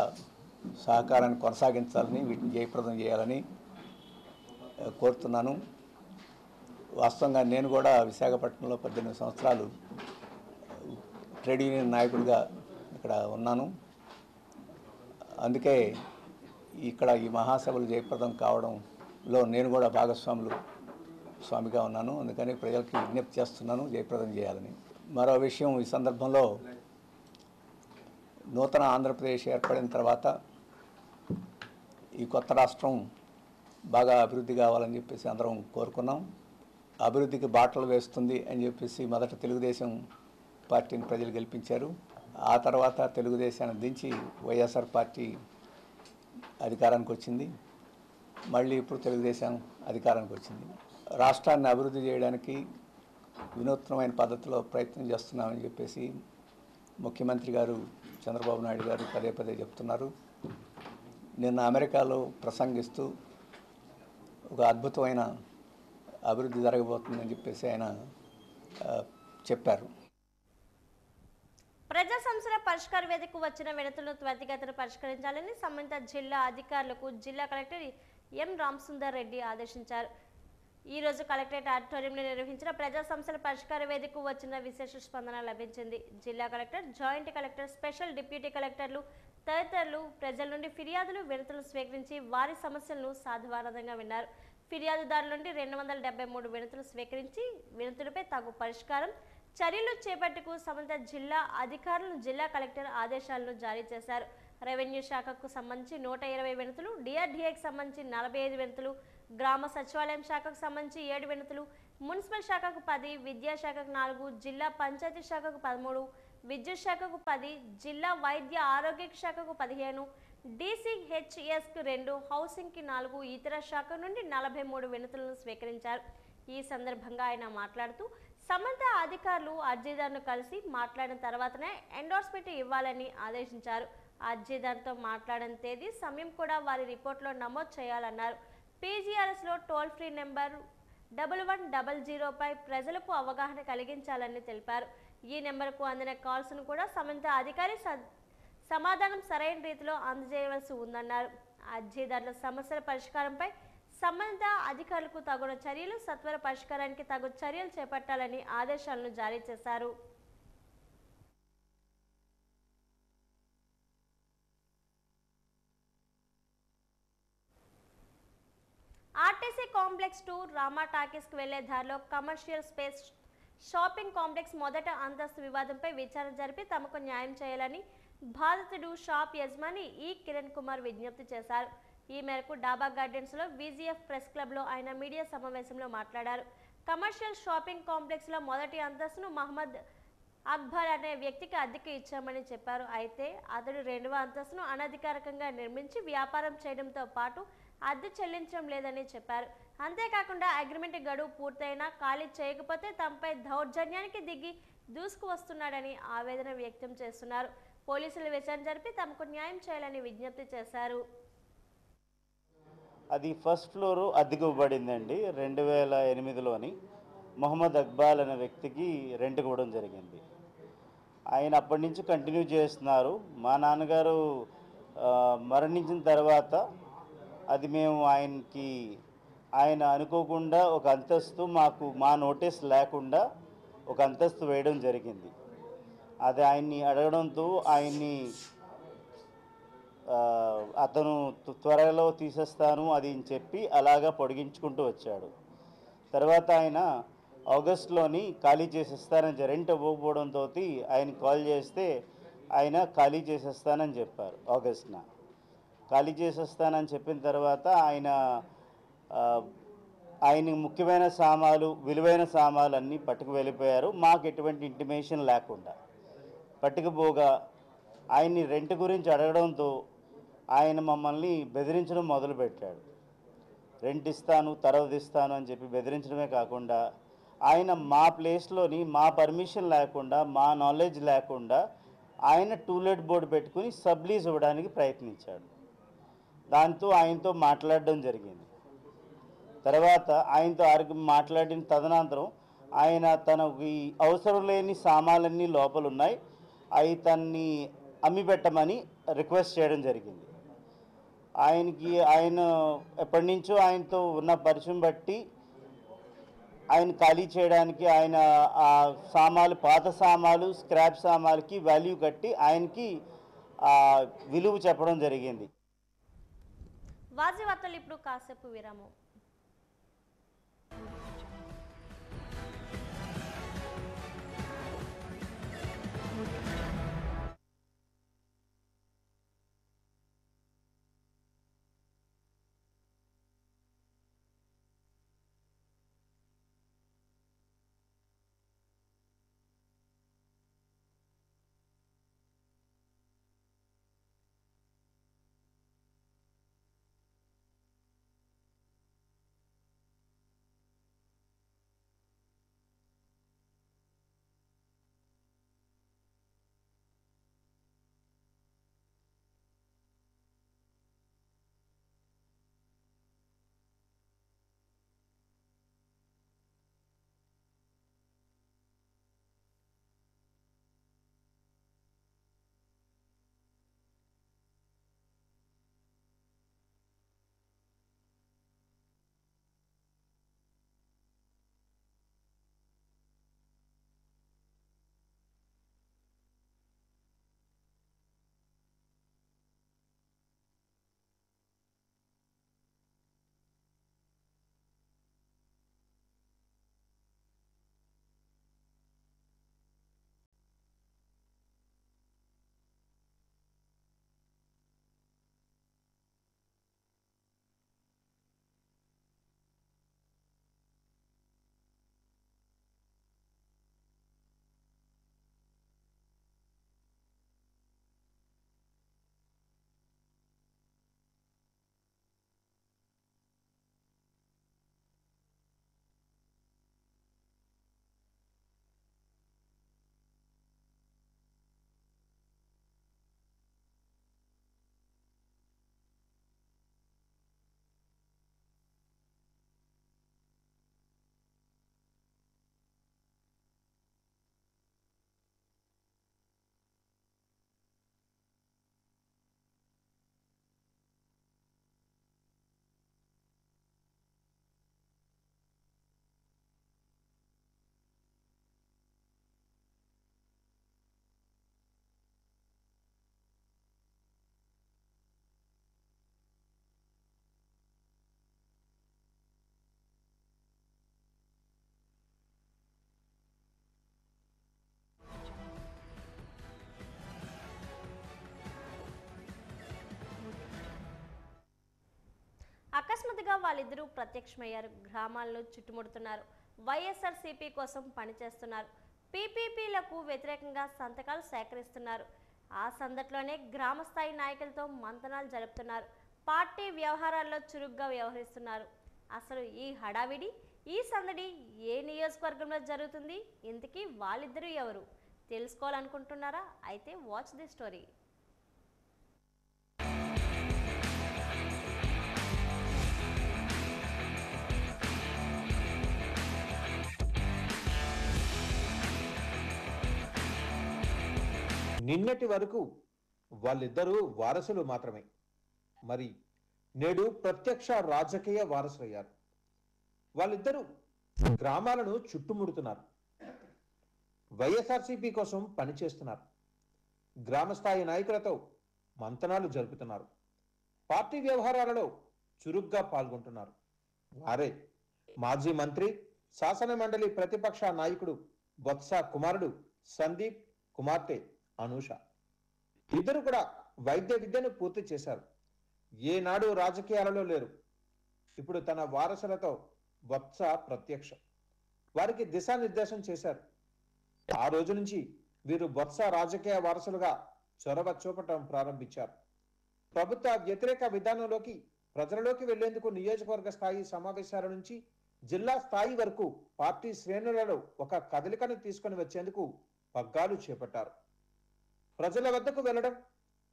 సహకారాన్ని కొనసాగించాలని, వీటిని జయప్రదం చేయాలని కోరుతున్నాను. వాస్తవంగా నేను కూడా విశాఖపట్నంలో 18 సంవత్సరాలు ట్రేడ్ యూనియన్ నాయకుడిగా ఇక్కడ ఉన్నాను. అందుకే ఇక్కడ ఈ మహాసభలు జయప్రదం కావడంలో నేను కూడా స్వామిగా ఉన్నాను. అందుకని ప్రజలకి విజ్ఞప్తి చేస్తున్నాను జయప్రదం చేయాలని. మరో విషయం, ఈ సందర్భంలో నూతన ఆంధ్రప్రదేశ్ ఏర్పడిన తర్వాత ఈ కొత్త రాష్ట్రం బాగా అభివృద్ధి కావాలని చెప్పేసి అందరం కోరుకున్నాం. అభివృద్ధికి బాటలు వేస్తుంది అని చెప్పేసి మొదట తెలుగుదేశం పార్టీని ప్రజలు గెలిపించారు. ఆ తర్వాత తెలుగుదేశాన్ని దించి వైఎస్ఆర్ పార్టీ అధికారానికి వచ్చింది. మళ్ళీ ఇప్పుడు తెలుగుదేశం అధికారానికి వచ్చింది. రాష్ట్రాన్ని అభివృద్ధి చేయడానికి వినూత్నమైన పద్ధతిలో ప్రయత్నం చేస్తున్నామని చెప్పేసి ముఖ్యమంత్రి గారు చంద్రబాబు నాయుడు గారు పదే పదే చెప్తున్నారు. నిన్న అమెరికాలో ప్రసంగిస్తూ ఒక అద్భుతమైన అభివృద్ధి జరగబోతుందని చెప్పేసి ఆయన చెప్పారు.
ప్రజా సమస్యల పరిష్కార వేదికకు వచ్చిన వినతులను త్వరితగతిన పరిష్కరించాలని సంబంధిత జిల్లా అధికారులకు జిల్లా కలెక్టర్ ఎం రామసుందర్ రెడ్డి ఆదేశించారు. ఈ రోజు కలెక్టరేట్ ఆడిటోరియంలో నిర్వహించిన ప్రజా సమస్యల పరిష్కార వేదికకు వచ్చిన విశేష స్పందన లభించింది. జిల్లా collector, joint collector, special deputy కలెక్టర్లు తదితరులు ప్రజల నుండి ఫిర్యాదులు, వినతులు స్వీకరించి వారి సమస్యలను సాధువానందంగా విన్నారు. ఫిర్యాదుదారుల నుండి 273 వినతులు స్వీకరించి వినతులపై తగు పరిష్కారం చర్యలు చేపట్టుకు సంబంధిత జిల్లా అధికారులను జిల్లా కలెక్టర్ ఆదేశాలను జారీ చేశారు. రెవెన్యూ శాఖకు సంబంధించి 120 వినతులు, డిఆర్డీఏకి సంబంధించి 45 వినతులు, గ్రామ సచివాలయం శాఖకు సంబంధించి 7 వినతులు, మున్సిపల్ శాఖకు 10, విద్యాశాఖకు 4, జిల్లా పంచాయతీ శాఖకు 13, విద్యుత్ శాఖకు 10, జిల్లా వైద్య ఆరోగ్య శాఖకు 15, DCHSకు 2, హౌసింగ్కి 4, ఇతర శాఖ నుండి 43 వినతులను స్వీకరించారు. ఈ సందర్భంగా ఆయన మాట్లాడుతూ సంబంధిత అధికారులు అర్జీదారును కలిసి మాట్లాడిన తర్వాతనే ఎండోర్స్మెంట్ ఇవ్వాలని ఆదేశించారు. అర్జీదారుతో మాట్లాడిన తేదీ, సమయం కూడా వారి రిపోర్ట్లో నమోదు చేయాలన్నారు. PGRSలో టోల్ ఫ్రీ నెంబర్ 1100పై ప్రజలకు అవగాహన కలిగించాలని తెలిపారు. ఈ నెంబర్కు అందిన కాల్స్ను కూడా సంబంధిత అధికారి సమాధానం సరైన రీతిలో అందజేయవలసి ఉందన్నారు. అర్జీదారుల సమస్యల పరిష్కారంపై సంబంధిత అధికారులకు తగిన చర్యలు, సత్వర పరిష్కారానికి తగు చర్యలు చేపట్టాలని ఆదేశాలను జారీ చేశారు. ఆర్టీసీ కాంప్లెక్స్ టు రామా టాకీస్కి వెళ్లే దారిలో కమర్షియల్ స్పేస్ షాపింగ్ కాంప్లెక్స్ మొదట అంతస్తు వివాదంపై విచారణ జరిపి తమకు న్యాయం చేయాలని బాధితుడు షాప్ యజమాని కిరణ్ కుమార్ విజ్ఞప్తి చేశారు. ఈ మేరకు డాబా గార్డెన్స్లో విజిఎఫ్ ప్రెస్ క్లబ్లో ఆయన మీడియా సమావేశంలో మాట్లాడారు. కమర్షియల్ షాపింగ్ కాంప్లెక్స్లో మొదటి అంతస్తును మహమ్మద్ అక్బర్ అనే వ్యక్తికి అద్దెకు ఇచ్చామని చెప్పారు. అయితే అతడు రెండవ అంతస్తును అనధికారికంగా నిర్మించి వ్యాపారం చేయడంతో పాటు అద్దె చెల్లించడం లేదని చెప్పారు. అంతేకాకుండా అగ్రిమెంట్ గడువు పూర్తయినా ఖాళీ చేయకపోతే తమపై దౌర్జన్యానికి దిగి దూసుకు వస్తున్నాడని ఆవేదన వ్యక్తం చేస్తున్నారు. పోలీసులు విచారణ జరిపి తమకు న్యాయం చేయాలని విజ్ఞప్తి చేశారు.
అది ఫస్ట్ ఫ్లోరు అద్దెకు ఇవ్వబడిందండి. 2008లోని మొహమ్మద్ అక్బాల్ అనే వ్యక్తికి రెంట్కి ఇవ్వడం జరిగింది. ఆయన అప్పటి నుంచి కంటిన్యూ చేస్తున్నారు. మా నాన్నగారు మరణించిన తర్వాత అది మేము ఆయన అనుకోకుండా ఒక అంతస్తు మా నోటీస్ లేకుండా ఒక అంతస్తు వేయడం జరిగింది. అది ఆయన్ని అడగడంతో అతను త్వరలో తీసేస్తాను అది అని చెప్పి అలాగా పొడిగించుకుంటూ వచ్చాడు. తర్వాత ఆయన ఆగస్టులోని ఖాళీ చేసేస్తానని రెంట్ ఇవ్వకపోవడంతో ఆయన కాల్ చేస్తే ఆయన ఖాళీ చేసేస్తానని చెప్పారు. ఆగస్టున ఖాళీ చేసేస్తానని చెప్పిన తర్వాత ఆయన ముఖ్యమైన విలువైన సామాన్లు అన్నీ పట్టుకు వెళ్ళిపోయారు. మాకు ఎటువంటి ఇంటిమేషన్ లేకుండా పట్టుకుపోగా ఆయన్ని రెంట్ గురించి అడగడంతో ఆయన మమ్మల్ని బెదిరించడం మొదలుపెట్టాడు. రెంట్ ఇస్తాను, తర్వాత ఇస్తాను అని చెప్పి బెదిరించడమే కాకుండా ఆయన మా ప్లేస్లోని మా పర్మిషన్ లేకుండా, మా నాలెడ్జ్ లేకుండా ఆయన టూలెట్ బోర్డు పెట్టుకుని సబ్లీజ్ ఇవ్వడానికి ప్రయత్నించాడు. దాంతో ఆయనతో మాట్లాడడం జరిగింది. తర్వాత ఆయనతో మాట్లాడిన తదనంతరం ఆయన తనకి అవసరం లేని సామాన్లన్నీ లోపల ఉన్నాయి, అవి తన్ని అమ్మి పెట్టమని రిక్వెస్ట్ చేయడం జరిగింది. ఆయన ఎప్పటి నుంచో ఆయనతో ఉన్న పరిచయం బట్టి ఆయన ఖాళీ చేయడానికి ఆయన ఆ పాత సామాన్లు, స్క్రాప్ సామాన్లకి వాల్యూ కట్టి ఆయనకి విలువ చెప్పడం జరిగింది.
వాజీ వార్తలు ఇప్పుడు కాసేపు విరామం. తాజాగా వాళ్ళిద్దరూ ప్రత్యక్షమయ్యారు. గ్రామాలను చుట్టుముడుతున్నారు. వైఎస్ఆర్సీపీ కోసం పనిచేస్తున్నారు. పీపీపీలకు వ్యతిరేకంగా సంతకాలు సేకరిస్తున్నారు. ఆ సందట్లోనే గ్రామస్థాయి నాయకులతో మంతనాలు జరుపుతున్నారు. పార్టీ వ్యవహారాల్లో చురుగ్గా వ్యవహరిస్తున్నారు. అసలు ఈ హడావిడి, ఈ సందడి ఏ నియోజకవర్గంలో జరుగుతుంది? ఇంతకీ వాళ్ళిద్దరూ ఎవరు తెలుసుకోవాలనుకుంటున్నారా? అయితే వాచ్ ది స్టోరీ.
నిన్నటి వరకు వాళ్ళిద్దరూ వారసులు మాత్రమే. మరి నేడు ప్రత్యక్ష రాజకీయ వారసులయ్యారు. వాళ్ళిద్దరూ గ్రామాలను చుట్టుముడుతున్నారు. వైఎస్ఆర్సీపీ కోసం పనిచేస్తున్నారు. గ్రామస్థాయి నాయకులతో మంతనాలు జరుపుతున్నారు. పార్టీ వ్యవహారాలలో చురుగ్గా పాల్గొంటున్నారు. వారే మాజీ మంత్రి, శాసన మండలి ప్రతిపక్ష నాయకుడు బొత్స కుమారుడు సందీప్, కుమార్తె అనూష. ఇద్దరు కూడా వైద్య విద్యను పూర్తి చేశారు. ఏనాడు రాజకీయాలలో లేరు. ఇప్పుడు తన వారసులతో బొత్స ప్రత్యక్షం. వారికి దిశానిర్దేశం చేశారు. ఆ రోజు నుంచి వీరు బొత్స రాజకీయ వారసులుగా చొరవ చూపటం ప్రారంభించారు. ప్రభుత్వ వ్యతిరేక విధానంలోకి ప్రజలలోకి వెళ్లేందుకు నియోజకవర్గ స్థాయి సమావేశాల నుంచి జిల్లా స్థాయి వరకు పార్టీ శ్రేణులలో ఒక కదలికను తీసుకొని వచ్చేందుకు పగ్గాలు చేపట్టారు. ప్రజల వద్దకు వెళ్లడం,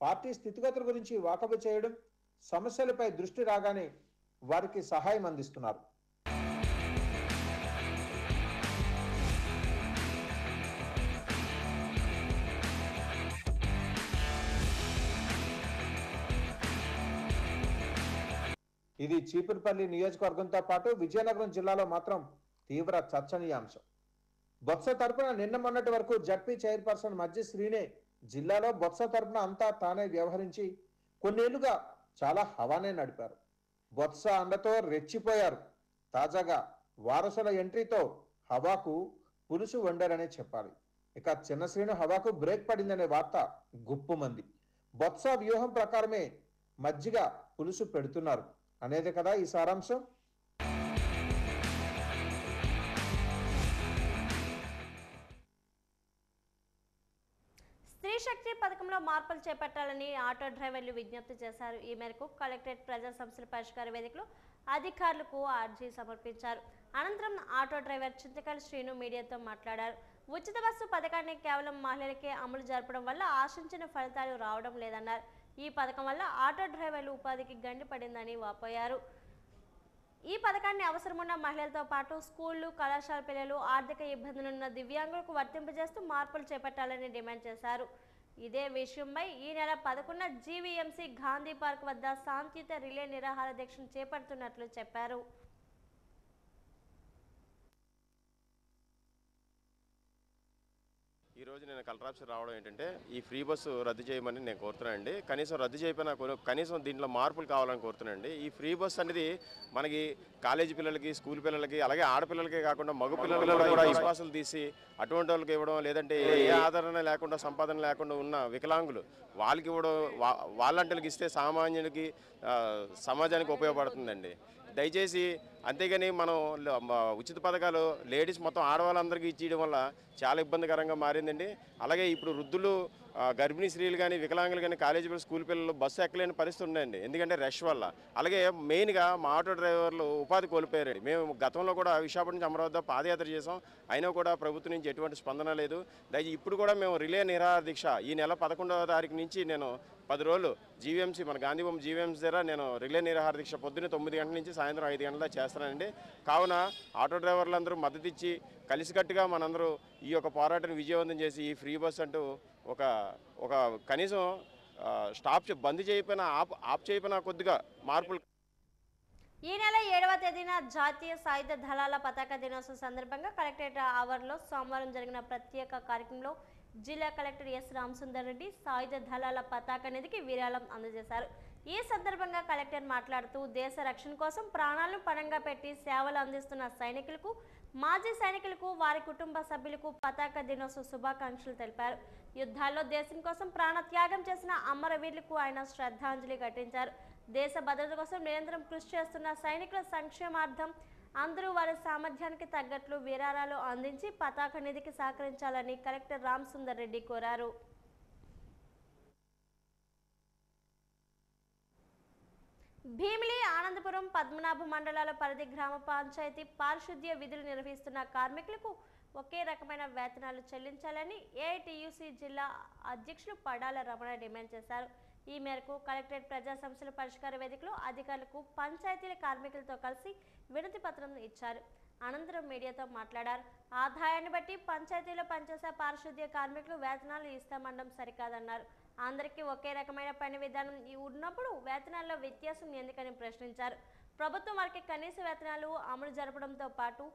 పార్టీ స్థితిగతుల గురించి వాకబు చేయడం, సమస్యలపై దృష్టి రాగానే వారికి సహాయం అందిస్తున్నారు. ఇది చీపురుపల్లి నియోజకవర్గంతో పాటు విజయనగరం జిల్లాలో మాత్రం తీవ్ర చర్చనీయాంశం. బొత్స తరపున నిన్న మొన్నటి వరకు జడ్పీ చైర్పర్సన్ మధ్య శ్రీనే జిల్లాలో బొత్స తరపున అంతా తానే వ్యవహరించి కొన్నేళ్లుగా చాలా హవానే నడిపారు. బొత్స అండతో రెచ్చిపోయారు. తాజాగా వారసుల ఎంట్రీతో హవాకు పులుసు వండారనే చెప్పాలి. ఇక చిన్న శ్రీను హవాకు బ్రేక్ పడిందనే వార్త గుప్పుమంది. బొత్స వ్యూహం ప్రకారమే మజ్జిగ పులుసు పెడుతున్నారు అనేది కదా ఈ సారాంశం.
స్త్రీ శక్తి పథకంలో మార్పులు చేపట్టాలని ఆటో డ్రైవర్లు విజ్ఞప్తి చేశారు. ఈ మేరకు కలెక్టరేట్ ప్రజా సమస్యల పరిష్కార వేదికలో అధికారులకు అర్జీ సమర్పించారు. అనంతరం ఆటో డ్రైవర్ చింతకాయల శ్రీను మీడియాతో మాట్లాడారు. ఉచిత బస్సు పథకాన్ని కేవలం మహిళలకే అమలు జరపడం వల్ల ఆశించిన ఫలితాలు రావడం లేదన్నారు. ఈ పథకం వల్ల ఆటో డ్రైవర్లు ఉపాధికి గండిపడిందని వాపోయారు. ఈ పథకాన్ని అవసరమున్న మహిళలతో పాటు స్కూళ్లు, కళాశాల పిల్లలు, ఆర్థిక ఇబ్బందులున్న దివ్యాంగులకు వర్తింపజేస్తూ మార్పులు చేపట్టాలని డిమాండ్ చేశారు. ఇదే విషయంపై ఈ నెల 11న జీవీఎంసీ గాంధీ పార్క్ వద్ద శాంతియుత రిలే నిరాహార దీక్షను చేపడుతున్నట్లు చెప్పారు.
ఈరోజు నేను కలెక్టర్ ఆఫీస్ రావడం ఏంటంటే ఈ ఫ్రీ బస్సు రద్దు చేయమని నేను కోరుతున్నానండి. కనీసం రద్దు చేయకపోయినా కనీసం దీంట్లో మార్పులు కావాలని కోరుతున్నానండి. ఈ ఫ్రీ బస్ అనేది మనకి కాలేజీ పిల్లలకి, స్కూల్ పిల్లలకి, అలాగే ఆడపిల్లలకే కాకుండా మగ పిల్లలు కూడా విశ్వాసాలు తీసి అటువంటి వాళ్ళకి ఇవ్వడం, లేదంటే ఏ ఆదరణ లేకుండా, సంపాదన లేకుండా ఉన్న వికలాంగులు వాళ్ళకి ఇవ్వడం, వాళ్ళంటలకి ఇస్తే సామాన్యునికి, సమాజానికి ఉపయోగపడుతుందండి. దయచేసి అంతేగాని మనం ఉచిత పథకాలు లేడీస్ మొత్తం ఆడవాళ్ళందరికీ ఇచ్చేయడం వల్ల చాలా ఇబ్బందికరంగా మారిందండి. అలాగే ఇప్పుడు వృద్ధులు, గర్భిణీ స్త్రీలు కానీ, వికలాంగులు కానీ, కాలేజీ పిల్లలు, స్కూల్ పిల్లలు బస్సు ఎక్కలేని పరిస్థితి ఉందండి. ఎందుకంటే రష్ వల్ల. అలాగే మెయిన్గా మా ఆటో డ్రైవర్లు ఉపాధి కోల్పోయారండి. మేము గతంలో కూడా విశాఖపట్నం నుంచి అమరావతి పాదయాత్ర చేసాం. అయినా కూడా ప్రభుత్వం నుంచి ఎటువంటి స్పందన లేదు. దయచేసి ఇప్పుడు కూడా మేము రిలే నిరాహార దీక్ష ఈ నెల 11వ తారీఖు నుంచి నేను 10 రోజులు జీవీఎంసీ, మన గాంధీబొమ్మ జీవీఎంసీ దగ్గర నేను రిలే నిరాహార దీక్ష పొద్దున్న 9 గంటల నుంచి సాయంత్రం 5 గంటల చేస్తానండి. కావున ఆటో డ్రైవర్లందరూ మద్దతు ఇచ్చి కలిసికట్టుగా మనందరూ ఈ యొక్క పోరాటాన్ని విజయవంతం చేసి ఈ ఫ్రీ బస్ అంటూ ఒక కనీసం స్టాప్ బంద్ చేయకపోయినా ఆప్ చేయకపోయినా కొద్దిగా మార్పులు.
ఈ నెల 7వ తేదీన జాతీయ సాయుధ దళాల పతాక దినోత్సవం సందర్భంగా కలెక్టరేట్ ఆవరణలో సోమవారం జరిగిన ప్రత్యేక కార్యక్రమంలో జిల్లా కలెక్టర్ ఎస్ రామసుందర్ రెడ్డి సాయుధ దళాల పతాక నిధికి విరాళం అందజేశారు. ఈ సందర్భంగా కలెక్టర్ మాట్లాడుతూ దేశ రక్షణ కోసం ప్రాణాలను పణంగా పెట్టి సేవలు అందిస్తున్న సైనికులకు, మాజీ సైనికులకు, వారి కుటుంబ సభ్యులకు పతాక దినోత్సవ శుభాకాంక్షలు తెలిపారు. యుద్ధాల్లో దేశం కోసం ప్రాణ త్యాగం చేసిన అమరవీరులకు ఆయన శ్రద్ధాంజలి ఘటించారు. దేశ భద్రత కోసం నిరంతరం కృషి చేస్తున్న సైనికుల సంక్షేమార్థం అందరూ వారి సామర్థ్యానికి తగ్గట్లు విరాళాలు అందించి పతాక నిధికి సహకరించాలని కలెక్టర్ రామసుందర్ రెడ్డి కోరారు. భీమిలి, ఆనందపురం, పద్మనాభ మండలాల పరిధి గ్రామ పంచాయతీ పారిశుద్ధ్య విధులు నిర్వహిస్తున్న కార్మికులకు ఒకే రకమైన వేతనాలు చెల్లించాలని ఏఐటియుసి జిల్లా అధ్యక్షులు పడాల రమణ డిమాండ్ చేశారు. ఈ మేరకు కలెక్టరేట్ ప్రజా సమస్యల పరిష్కార వేదికలో అధికారులకు పంచాయతీల కార్మికులతో కలిసి వినతి పత్రం ఇచ్చారు. అనంతరం మీడియాతో మాట్లాడారు. ఆదాయాన్ని బట్టి పంచాయతీలో పనిచేసే పారిశుద్ధ్య కార్మికులు వేతనాలు ఇస్తామనడం సరికాదన్నారు. అందరికీ ఒకే రకమైన పని విధానం ఉన్నప్పుడు వేతనాల్లో వ్యత్యాసం ఎందుకని ప్రశ్నించారు. ప్రభుత్వం వారికి కనీస వేతనాలు అమలు జరపడంతో పాటు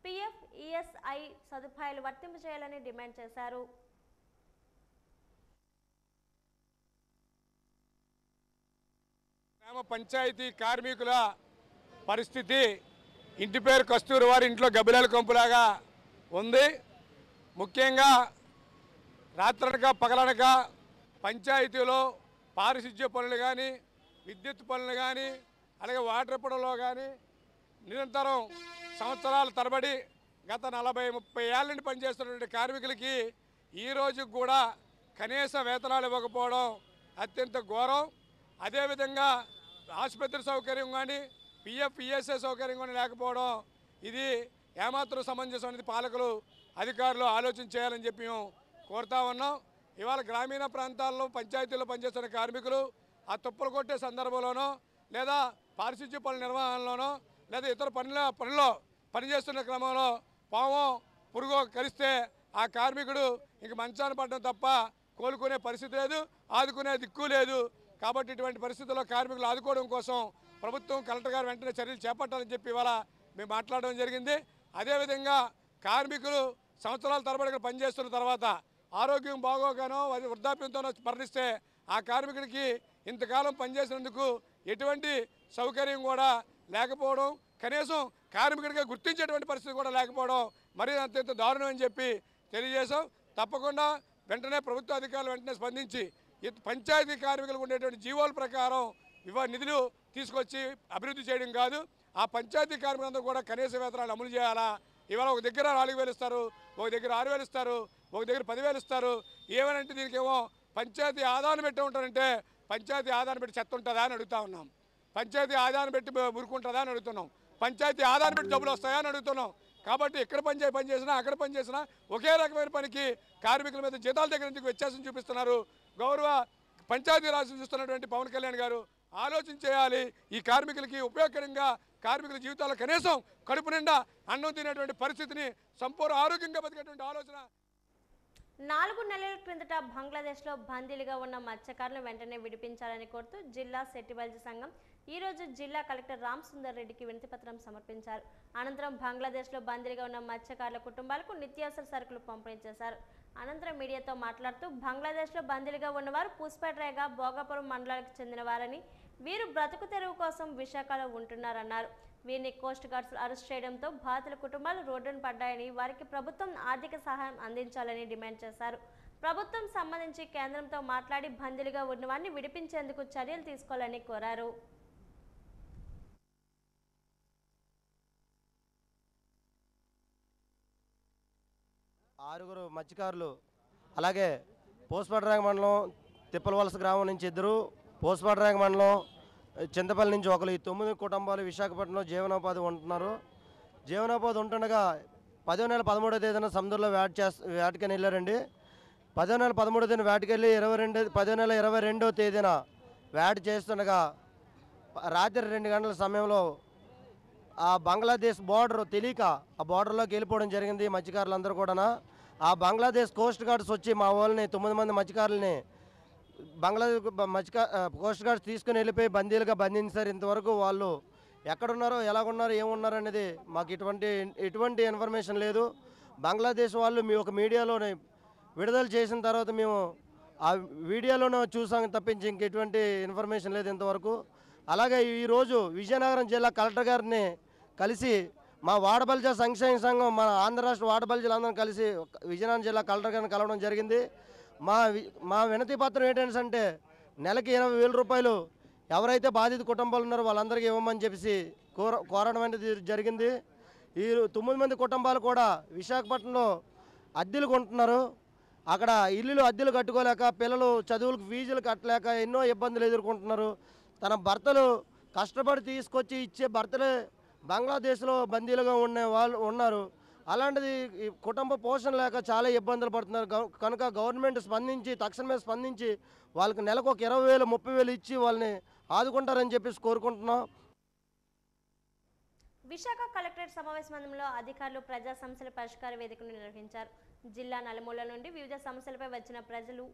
పిఎఫ్, ఈఎస్ఐ సదుపాయాలు వర్తింపజేయాలని డిమాండ్ చేశారు.
గ్రామ పంచాయతీ కార్మికుల పరిస్థితి ఇంటి పేరు కస్తూరి వారి ఇంట్లో గబ్బిలాల కొంపులాగా ఉంది. ముఖ్యంగా రాత్రనక పగలనక పంచాయతీలో పారిశుధ్య పనులు కానీ, విద్యుత్ పనులు కానీ, అలాగే వాటర్ పనుల్లో కానీ నిరంతరం సంవత్సరాల తరబడి గత 40-30 ఏళ్ళ నుండి పనిచేస్తున్నటువంటి కార్మికులకి ఈరోజు కూడా కనీస వేతనాలు ఇవ్వకపోవడం అత్యంత ఘోరం. అదేవిధంగా ఆసుపత్రి సౌకర్యం కానీ, పిఎఫ్, ఈఎస్ఐ సౌకర్యం కానీ లేకపోవడం ఇది ఏమాత్రం సమంజసం అనేది పాలకులు, అధికారులు ఆలోచన చేయాలని చెప్పి మేము కోరుతా ఉన్నాం. ఇవాళ గ్రామీణ ప్రాంతాల్లో పంచాయతీల్లో పనిచేస్తున్న కార్మికులు ఆ తుప్పలు కొట్టే సందర్భంలోనో, లేదా పారిశుధ్య పనుల నిర్వహణలోనో, లేదా ఇతర పనుల్లో పనిచేస్తున్న క్రమంలో పాము, పురుగు కరిస్తే ఆ కార్మికుడు ఇంక మంచాన పడడం తప్ప కోలుకునే పరిస్థితి లేదు, ఆదుకునే దిక్కు లేదు. కాబట్టి ఇటువంటి పరిస్థితుల్లో కార్మికులు ఆదుకోవడం కోసం ప్రభుత్వం, కలెక్టర్ గారు వెంటనే చర్యలు చేపట్టాలని చెప్పి ఇవాళ మేము మాట్లాడడం జరిగింది. అదేవిధంగా కార్మికులు సంవత్సరాల తరబడి పనిచేస్తున్న తర్వాత ఆరోగ్యం బాగోగానో వృద్ధాప్యంతోనో మరణిస్తే ఆ కార్మికుడికి ఇంతకాలం పనిచేసినందుకు ఎటువంటి సౌకర్యం కూడా లేకపోవడం, కనీసం కార్మికుడిగా గుర్తించేటువంటి పరిస్థితి కూడా లేకపోవడం మరీ అత్యంత దారుణం అని చెప్పి తెలియజేశాం. తప్పకుండా వెంటనే ప్రభుత్వ అధికారులు వెంటనే స్పందించి పంచాయతీ కార్మికులకు ఉండేటువంటి జీవోల ప్రకారం నిధులు తీసుకొచ్చి అభివృద్ధి చేయడం కాదు, ఆ పంచాయతీ కార్మికులందరూ కూడా కనీస వేతనాలు అమలు చేయాలా. ఇవాళ ఒక దగ్గర 4,000 ఇస్తారు, ఒక దగ్గర 6,000 ఇస్తారు, ఒక దగ్గర 10,000 ఇస్తారు. ఏమనంటే దీనికేమో పంచాయతీ ఆదాయం పెట్టి ఉంటారంటే పంచాయతీ ఆదాయం పెట్టి చెత్త ఉంటుందా అని అడుగుతా ఉన్నాం. పంచాయతీ ఆదాయం పెట్టి మురుకుంటుందా అని అడుగుతున్నాం. పంచాయతీ ఆదాయం పెట్టి డబ్బులు వస్తాయా అని అడుగుతున్నాం. కాబట్టి ఎక్కడ పని చేసినా అక్కడ పని చేసినా ఒకే రకమైన పనికి కార్మికుల మీద జీతాల దగ్గర నుంచి వ్యత్యాసం చూపిస్తున్నారు. గౌరవ పంచాయతీ రాజ్ చూస్తున్నటువంటి పవన్ కళ్యాణ్ గారు ఆలోచన చేయాలి. ఈ కార్మికులకి ఉపయోగకరంగా కార్మికుల జీవితాల్లో కనీసం కడుపు నిండా అన్నం తినేటువంటి పరిస్థితిని, సంపూర్ణ ఆరోగ్యంగా బతికేటువంటి ఆలోచన.
4 నెలల క్రిందట బంగ్లాదేశ్లో బందీలుగా ఉన్న మత్స్యకారులను వెంటనే విడిపించాలని కోరుతూ జిల్లా సెట్టిబల్జీ సంఘం ఈరోజు జిల్లా కలెక్టర్ రామసుందర్ రెడ్డికి వినతిపత్రం సమర్పించారు. అనంతరం బంగ్లాదేశ్లో బందీలుగా ఉన్న మత్స్యకారుల కుటుంబాలకు నిత్యావసర సరుకులు పంపిణీ చేశారు. అనంతరం మీడియాతో మాట్లాడుతూ బంగ్లాదేశ్లో బందీలుగా ఉన్నవారు పూస్పేటరేగ, భోగాపురం మండలాలకు చెందినవారని, వీరు బ్రతుకు తెరువు కోసం విశాఖలో ఉంటున్నారన్నారు. వీరిని కోస్ట్ గార్డ్స్ అరెస్ట్ చేయడంతో బాధితుల కుటుంబాలు రోడ్డున పడ్డాయని, వారికి ప్రభుత్వం ఆర్థిక సహాయం అందించాలని డిమాండ్ చేశారు. ప్రభుత్వం సంబంధించి కేంద్రంతో మాట్లాడి బందీలుగా ఉన్నవారిని విడిపించేందుకు చర్యలు తీసుకోవాలని కోరారు.
ఆరుగురు మత్స్యకారులు, అలాగే పోస్పేటరేగ మండలం తిప్పలవలస గ్రామం నుంచి 2, పోస్పేటరేగ మండలం చింతపల్లి నుంచి 1, ఈ 9 కుటుంబాలు విశాఖపట్నంలో జీవనోపాధి ఉంటున్నారు. జీవనోపాధి ఉంటుండగా 10వ నెల 13వ తేదీన సముద్రంలో వేటకని వెళ్ళారండి. 10వ నెల 13వ తేదీన వేటకెళ్ళి 10వ నెల 22వ తేదీన వేట చేస్తుండగా రాత్రి 2 గంటల సమయంలో ఆ బంగ్లాదేశ్ బోర్డర్ తెలియక ఆ బోర్డర్లోకి వెళ్ళిపోవడం జరిగింది మత్స్యకారులందరూ కూడా. ఆ బంగ్లాదేశ్ కోస్ట్ గార్డ్స్ వచ్చి మా వాళ్ళని 9 మంది మత్స్యకారులని కోస్ట్ గార్డ్స్ తీసుకుని వెళ్ళిపోయి బందీలుగా బంధించారు. ఇంతవరకు వాళ్ళు ఎక్కడున్నారో, ఎలాగున్నారో, ఏమున్నారో అనేది మాకు ఎటువంటి ఇన్ఫర్మేషన్ లేదు. బంగ్లాదేశ్ వాళ్ళు మీ ఒక మీడియాలోని విడుదల చేసిన తర్వాత మేము ఆ వీడియోలోనే చూసాం తప్పించి ఇంకెటువంటి ఇన్ఫర్మేషన్ లేదు ఇంతవరకు. అలాగే ఈరోజు విజయనగరం జిల్లా కలెక్టర్ గారిని కలిసి మా వాడబలిజ సంక్షేమ సంఘం మన ఆంధ్ర రాష్ట్ర వాడబలిజలందరం కలిసి విజయనగరం జిల్లా కలెక్టర్ గారిని కలవడం జరిగింది. మా వినతి పత్రం ఏంటంటే నెలకి 20,000 రూపాయలు ఎవరైతే బాధిత కుటుంబాలు ఉన్నారో వాళ్ళందరికీ ఇవ్వమని చెప్పేసి కోరడం అనేది జరిగింది. ఈ 9 మంది కుటుంబాలు కూడా విశాఖపట్నంలో అద్దెలు కొంటున్నారు. అక్కడ ఇల్లులు అద్దెలు కట్టుకోలేక పిల్లలు చదువులకు ఫీజులు కట్టలేక ఎన్నో ఇబ్బందులు ఎదుర్కొంటున్నారు. తన భర్తలు కష్టపడి తీసుకొచ్చి ఇచ్చే భర్తలే బంగ్లాదేశ్లో బందీలుగా వాళ్ళు ఉన్నారు. అలాంటిది ఈ కుటుంబ పోషణ లేక చాలా ఇబ్బందులు పడుతున్నారు. కనుక గవర్నమెంట్ తక్షణమే స్పందించి వాళ్ళకి నెలకు ఒక 20,000 30,000 ఇచ్చి వాళ్ళని ఆదుకుంటారని చెప్పేసి కోరుకుంటున్నాం.
విశాఖ కలెక్టరేట్ సమావేశ మందిరంలో అధికారులు ప్రజా సమస్యల పరిష్కార వేదికను నిర్వహించారు. జిల్లా నలుమూల నుండి వివిధ సమస్యలపై వచ్చిన ప్రజలు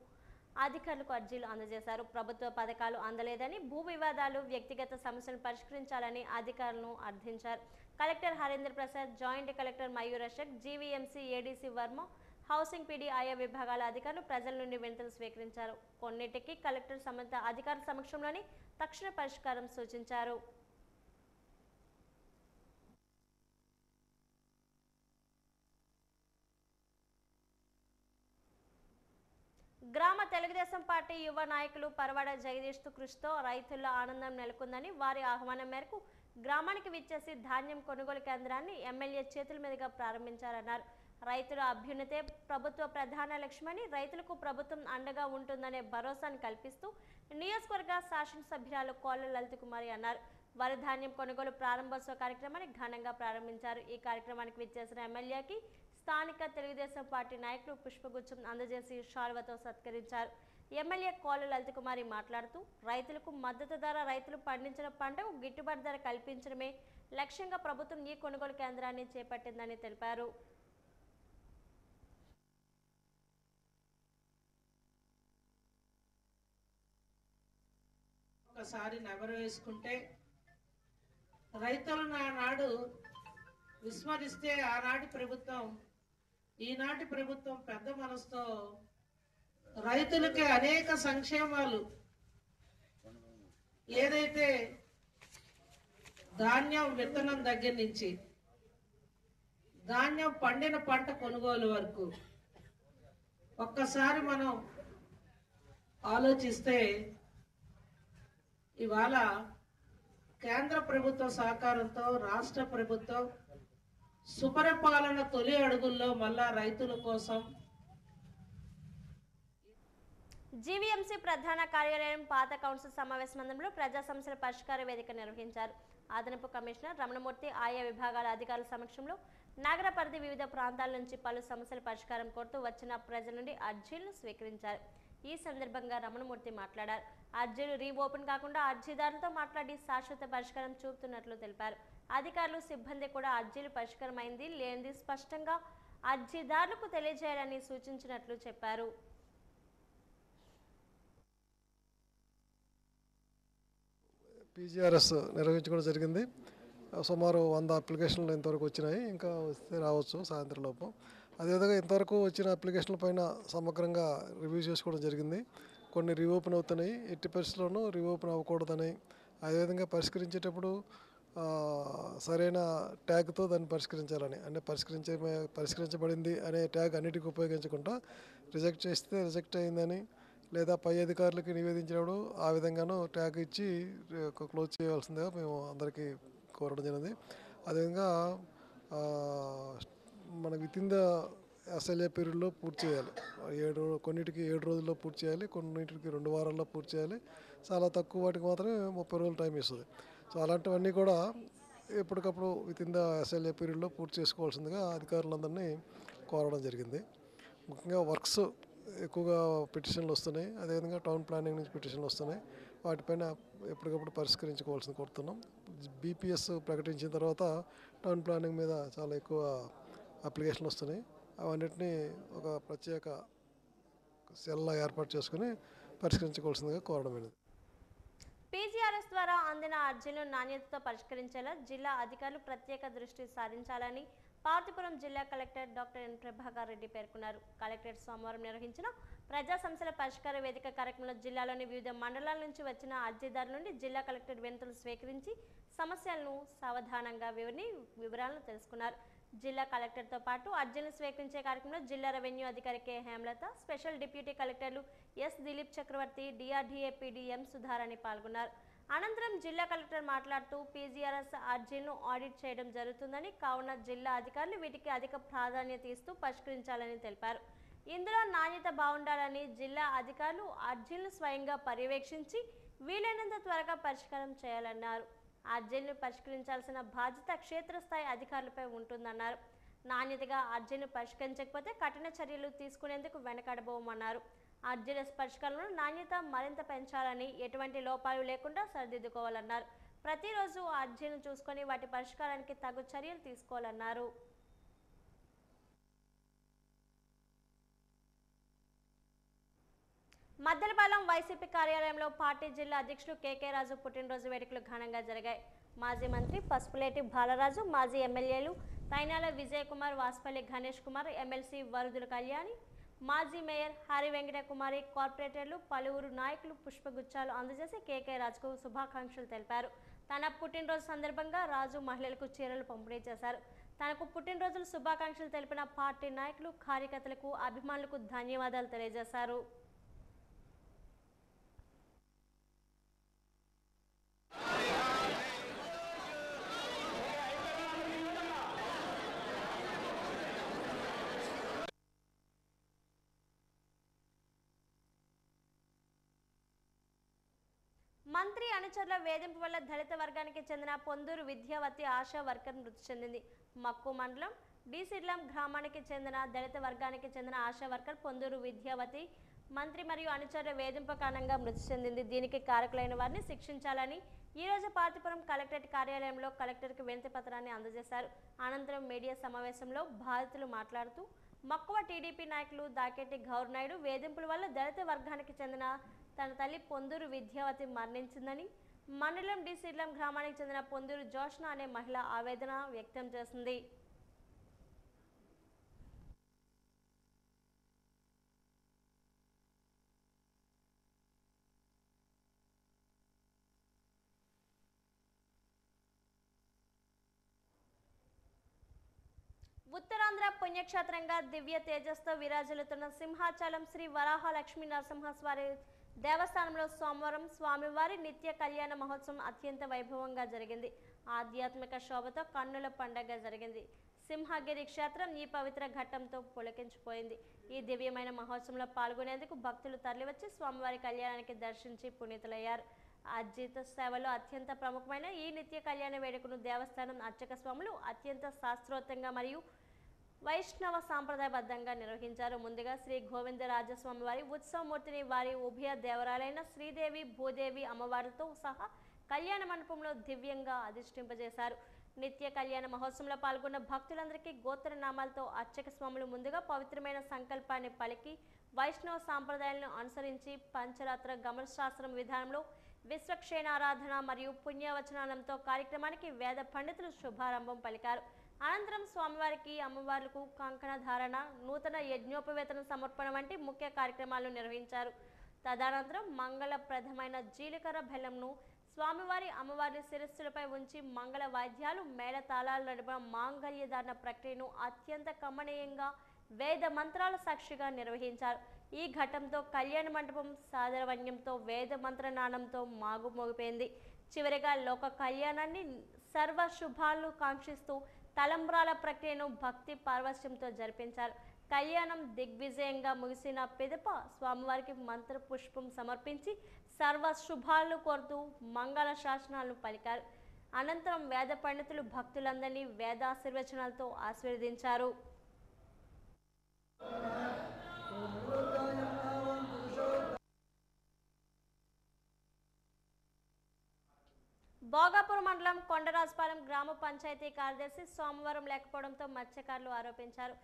అధికారులకు అర్జీలు అందజేశారు. ప్రభుత్వ పథకాలు అందలేదని, భూ వివాదాలు, వ్యక్తిగత సమస్యలను పరిష్కరించాలని అధికారులను అర్థించారు. Collector Harendra Prasad, joint collector Mayur Ashok, GVMC ADC Varma, housing PD ఆయా విభాగాల అధికారులు ప్రజల నుండి వినతులు స్వీకరించారు. కొన్నిటికి కలెక్టర్ సంబంధిత అధికారుల సమక్షంలోనే తక్షణ పరిష్కారం సూచించారు. గ్రామ తెలుగుదేశం పార్టీ యువ నాయకులు పరవాడ జగదీష్ కృషితో రైతుల్లో ఆనందం నెలకొందని, వారి ఆహ్వానం మేరకు గ్రామానికి విచ్చేసి ధాన్యం కొనుగోలు కేంద్రాన్ని ఎమ్మెల్యే చేతుల మీదుగా ప్రారంభించారన్నారు. రైతుల అభ్యున్నతే ప్రభుత్వ ప్రధాన లక్ష్యమని, రైతులకు ప్రభుత్వం అండగా ఉంటుందనే భరోసాను కల్పిస్తూ నియోజకవర్గ శాసనసభ్యురాలు కోళ్ల లలిత కుమారి అన్నారు. వరి ధాన్యం కొనుగోలు ప్రారంభోత్సవ కార్యక్రమాన్ని ఘనంగా ప్రారంభించారు. ఈ కార్యక్రమానికి విచ్చేసిన ఎమ్మెల్యేకి స్థానిక తెలుగుదేశం పార్టీ నాయకులు పుష్పగుచ్చం అందజేసి షాల్వతో సత్కరించారు. ఎమ్మెల్యే కోళ్ల లలిత కుమారి మాట్లాడుతూ రైతులకు మద్దతు ధర, రైతులు పండించిన పంటకు గిట్టుబాటు ధర కల్పించడమే లక్ష్యంగా ప్రభుత్వం ఈ కొనుగోలు కేంద్రాన్ని చేపట్టిందని తెలిపారు.
ఒకసారి నెవరు వేసుకుంటే రైతులను ఆనాడు విస్మరిస్తే ఆనాటి ప్రభుత్వం, ఈనాటి ప్రభుత్వం పెద్ద మనసుతో రైతులకి అనేక సంక్షేమాలు, ఏదైతే ధాన్యం విత్తనం దగ్గర నుంచి ధాన్యం పండిన పంట కొనుగోలు వరకు ఒక్కసారి మనం ఆలోచిస్తే ఇవాళ కేంద్ర ప్రభుత్వ సహకారంతో రాష్ట్ర ప్రభుత్వం సుపరిపాలన తొలి అడుగుల్లో మళ్ళా రైతుల కోసం
జీవీఎంసీ ప్రధాన కార్యాలయం పాత కౌన్సిల్ సమావేశ మందిరంలో ప్రజా సమస్యల పరిష్కార వేదిక నిర్వహించారు. అదనపు కమిషనర్ రమణమూర్తి ఆయా విభాగాల అధికారుల సమక్షంలో నగర పరిధి వివిధ ప్రాంతాల నుంచి పలు సమస్యల పరిష్కారం కోరుతూ వచ్చిన ప్రజల నుండి అర్జీలను స్వీకరించారు. ఈ సందర్భంగా రమణమూర్తి మాట్లాడారు. అర్జీలు రీఓపెన్ కాకుండా అర్జీదారులతో మాట్లాడి శాశ్వత పరిష్కారం చూపుతున్నట్లు తెలిపారు. అధికారులు, సిబ్బంది కూడా అర్జీలు పరిష్కారమైంది లేనిది స్పష్టంగా అర్జీదారులకు తెలియజేయాలని సూచించినట్లు చెప్పారు.
పీజీఆర్ఎస్ నిర్వహించుకోవడం జరిగింది. సుమారు 100 అప్లికేషన్లు ఇంతవరకు వచ్చినాయి. ఇంకా వస్తే రావచ్చు సాయంత్రం లోపు. అదేవిధంగా ఇంతవరకు వచ్చిన అప్లికేషన్ల పైన సమగ్రంగా రివ్యూ చేసుకోవడం జరిగింది. కొన్ని రీఓపెన్ అవుతున్నాయి, ఎట్టి పరిస్థితుల్లోనూ రీఓపెన్ అవ్వకూడదని, అదేవిధంగా పరిష్కరించేటప్పుడు సరైన ట్యాగ్తో దాన్ని పరిష్కరించాలని, అంటే పరిష్కరించబడింది అనే ట్యాగ్ అన్నిటికీ ఉపయోగించకుండా రిజెక్ట్ చేస్తే రిజెక్ట్ అయిందని, లేదా పై అధికారులకి నివేదించినప్పుడు ఆ విధంగానూ ట్యాగ్ ఇచ్చి క్లోజ్ చేయవలసిందిగా మేము అందరికీ కోరడం జరిగింది. అదేవిధంగా మన వితిన్ ద ఎస్ఎల్ఏ పీరియడ్లో పూర్తి చేయాలి. కొన్నిటికి 7 రోజుల్లో పూర్తి చేయాలి, కొన్నిటికి 2 వారాల్లో పూర్తి చేయాలి. చాలా తక్కువ వాటికి మాత్రమే 30 రోజులు టైం ఇస్తుంది. సో అలాంటివన్నీ కూడా ఎప్పటికప్పుడు వితిన్ ద ఎస్ఎల్ఏ పీరియడ్లో పూర్తి చేసుకోవాల్సిందిగా అధికారులందరినీ కోరడం జరిగింది. ముఖ్యంగా వర్క్స్ ఎక్కువగా పిటిషన్లు వస్తున్నాయి, అదేవిధంగా టౌన్ ప్లానింగ్ నుంచి పిటిషన్లు వస్తున్నాయి. వాటిపైన ఎప్పటికప్పుడు పరిష్కరించుకోవాల్సింది కోరుతున్నాం. బీపీఎస్ ప్రకటించిన తర్వాత టౌన్ ప్లానింగ్ మీద చాలా ఎక్కువ అప్లికేషన్లు వస్తున్నాయి. అవన్నిటినీ ఒక ప్రత్యేక సెల్లా ఏర్పాటు చేసుకుని పరిష్కరించుకోవాల్సిందిగా కోరడమైనది.
పీజీఆర్ఎస్ ద్వారా అందిన అర్జీలను నాణ్యతతో పరిష్కరించేలా జిల్లా అధికారులు ప్రత్యేక దృష్టి సారించాలని, పార్వతీపురం జిల్లా collector doctor N Prabhakar Reddy పేర్కొన్నారు. కలెక్టరేట్ సోమవారం నిర్వహించిన ప్రజా సమస్యల పరిష్కార వేదిక కార్యక్రమంలో జిల్లాలోని వివిధ మండలాల నుంచి వచ్చిన అర్జీదారుల నుండి జిల్లా కలెక్టర్ వినతులు స్వీకరించి సమస్యలను సావధానంగా వివరాలను తెలుసుకున్నారు. జిల్లా కలెక్టర్తో పాటు అర్జీలను స్వీకరించే కార్యక్రమంలో జిల్లా రెవెన్యూ అధికారి కె హేమలత, స్పెషల్ డిప్యూటీ కలెక్టర్లు ఎస్ దిలీప్ చక్రవర్తి, డిఆర్డీఏ పీడీ ఎం సుధారాణి పాల్గొన్నారు. అనంతరం జిల్లా కలెక్టర్ మాట్లాడుతూ పీజీఆర్ఎస్ అర్జీలను ఆడిట్ చేయడం జరుగుతుందని, కావున జిల్లా అధికారులు వీటికి అధిక ప్రాధాన్యత ఇస్తూ పరిష్కరించాలని తెలిపారు. ఇందులో నాణ్యత బాగుండాలని జిల్లా అధికారులు అర్జీలను స్వయంగా పర్యవేక్షించి వీలైనంత త్వరగా పరిష్కారం చేయాలన్నారు. అర్జీలను పరిష్కరించాల్సిన బాధ్యత క్షేత్రస్థాయి అధికారులపై ఉంటుందన్నారు. నాణ్యతగా అర్జీలను పరిష్కరించకపోతే కఠిన చర్యలు తీసుకునేందుకు వెనకడబోమన్నారు. అర్జీల పరిష్కరణలో నాణ్యత మరింత పెంచాలని, ఎటువంటి లోపాలు లేకుండా సరిదిద్దుకోవాలన్నారు. ప్రతిరోజు అర్జీలను చూసుకొని వాటి పరిష్కారానికి తగు చర్యలు తీసుకోవాలన్నారు. మద్దెలపాలెం వైసీపీ కార్యాలయంలో పార్టీ జిల్లా అధ్యక్షుడు కేకే రాజు పుట్టినరోజు వేడుకలు ఘనంగా జరిగాయి. మాజీ మంత్రి పసుపులేటి బాలరాజు, మాజీ ఎమ్మెల్యేలు తైనాల విజయ్ కుమార్, వాసుపల్లి గణేష్ కుమార్, ఎమ్మెల్సీ వరుదుల కళ్యాణి, మాజీ మేయర్ హరి వెంకట కుమారి, కార్పొరేటర్లు, పలువురు నాయకులు పుష్పగుచ్చాలు అందజేసి కేకే రాజుకు శుభాకాంక్షలు తెలిపారు. తన పుట్టినరోజు సందర్భంగా రాజు మహిళలకు చీరలు పంపిణీ చేశారు. తనకు పుట్టినరోజుల శుభాకాంక్షలు తెలిపిన పార్టీ నాయకులు, కార్యకర్తలకు, అభిమానులకు ధన్యవాదాలు తెలియజేశారు. మంత్రి అనుచరుల వేధింపు వల్ల దళిత వర్గానికి చెందిన పొందూరు విద్యావతి ఆశా వర్కర్ మృతి చెందింది. మక్కు మండలం డిసిడ్లం గ్రామానికి చెందిన దళిత వర్గానికి చెందిన ఆశా వర్కర్ పొందూరు విద్యావతి మంత్రి మరియు అనుచరుల వేధింపు కారణంగా మృతి చెందింది. దీనికి కారకులైన వారిని శిక్షించాలని ఈరోజు పార్వతీపురం కలెక్టరేట్ కార్యాలయంలో కలెక్టర్కి వినతి పత్రాన్ని అందజేశారు. అనంతరం మీడియా సమావేశంలో బాధితులు మాట్లాడుతూ మక్కువ టీడీపీ నాయకులు దాకేటి గౌర్ నాయుడు వేధింపుల వల్ల దళిత వర్గానికి చెందిన తన తల్లి పొందూరు విద్యావతి మరణించిందని, మండలం డిసిడ్లం గ్రామానికి చెందిన పొందూరు జోష్న అనే మహిళ ఆవేదన వ్యక్తం చేసింది. ఉత్తరాంధ్ర పుణ్యక్షేత్రంగా దివ్య తేజస్తో విరాజిల్లుతున్న సింహాచలం శ్రీ వరాహ లక్ష్మీ నరసింహస్వామి దేవస్థానంలో సోమవారం స్వామివారి నిత్య కళ్యాణ మహోత్సవం అత్యంత వైభవంగా జరిగింది. ఆధ్యాత్మిక శోభతో కన్నుల పండగ జరిగింది. సింహగిరి క్షేత్రం ఈ పవిత్ర ఘట్టంతో పులకించిపోయింది. ఈ దివ్యమైన మహోత్సవంలో పాల్గొనేందుకు భక్తులు తరలివచ్చి స్వామివారి కళ్యాణానికి దర్శించి పునీతులయ్యారు. అర్జిత సేవలో అత్యంత ప్రముఖమైన ఈ నిత్య కళ్యాణ వేడుకను దేవస్థానం అర్చక స్వాములు అత్యంత శాస్త్రోక్తంగా మరియు వైష్ణవ సాంప్రదాయబద్ధంగా నిర్వహించారు. ముందుగా శ్రీ గోవిందరాజస్వామి వారి ఉత్సవమూర్తిని వారి ఉభయ దేవరాలైన శ్రీదేవి, భూదేవి అమ్మవారితో సహా కళ్యాణ మండపంలో దివ్యంగా అధిష్ఠింపజేశారు. నిత్య కళ్యాణ మహోత్సవంలో పాల్గొన్న భక్తులందరికీ గోత్ర నామాలతో అర్చక స్వాములు ముందుగా పవిత్రమైన సంకల్పాన్ని పలికి వైష్ణవ సాంప్రదాయాలను అనుసరించి పంచరాత్ర గమన శాస్త్రం విధానంలో విశ్వక్షేణారాధన మరియు పుణ్యవచనానంతో కార్యక్రమానికి వేద పండితులు శుభారంభం పలికారు. అనంతరం స్వామివారికి, అమ్మవార్లకు కంకణ ధారణ, నూతన యజ్ఞోపవేతన సమర్పణ వంటి ముఖ్య కార్యక్రమాలను నిర్వహించారు. తదనంతరం మంగళప్రదమైన జీలకర్ర బెల్లంను స్వామివారి, అమ్మవారి శిరస్సులపై ఉంచి మంగళ వాద్యాలు, మేళతాళాల నడుమ మాంగళ్యధారణ ప్రక్రియను అత్యంత కమనీయంగా వేద మంత్రాల సాక్షిగా నిర్వహించారు. ఈ ఘట్టంతో కళ్యాణ మండపం సాదరవన్యంతో వేద మంత్రనాదంతో మాగుమోగిపోయింది. చివరిగా లోక కళ్యాణాన్ని సర్వ శుభాలను కాంక్షిస్తూ తలంబ్రాల ప్రక్రియను భక్తి పార్వశ్యంతో జరిపించారు. కళ్యాణం దిగ్విజయంగా ముగిసిన పిదప స్వామివారికి మంత్ర పుష్పం సమర్పించి సర్వ శుభాలను కోరుతూ మంగళ శాసనాలను పలికారు. అనంతరం వేద పండితులు భక్తులందరినీ వేదాశీర్వచనాలతో ఆశీర్వదించారు. భోగాపురం మండలం కొండరాజపాలెం గ్రామ పంచాయతీ కార్యదర్శి సోమవారం లేకపోవడంతో మత్స్యకారులు ఆరోపించారు.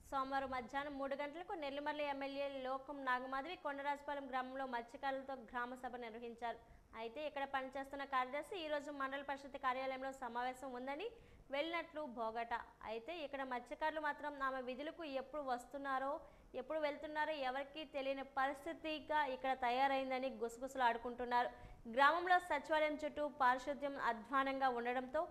సోమవారం మధ్యాహ్నం 3 గంటలకు నెల్లిమర్ల ఎమ్మెల్యే లోకం నాగమాధవి కొండరాజపాలెం గ్రామంలో మత్స్యకారులతో గ్రామ సభ నిర్వహించారు. అయితే ఇక్కడ పనిచేస్తున్న కార్యదర్శి ఈరోజు మండల పరిషత్ కార్యాలయంలో సమావేశం ఉందని వెళ్ళినట్లు భోగట. అయితే ఇక్కడ మత్స్యకారులు మాత్రం ఆమె విధులకు ఎప్పుడు వస్తున్నారో ఎప్పుడు వెళ్తున్నారో ఎవరికీ తెలియని పరిస్థితిగా ఇక్కడ తయారైందని గుసగుసలు ఆడుకుంటున్నారు. గ్రామంలో సచివాలయం చుట్టూ పారిశుద్ధ్యం అధ్వానంగా ఉండడంతో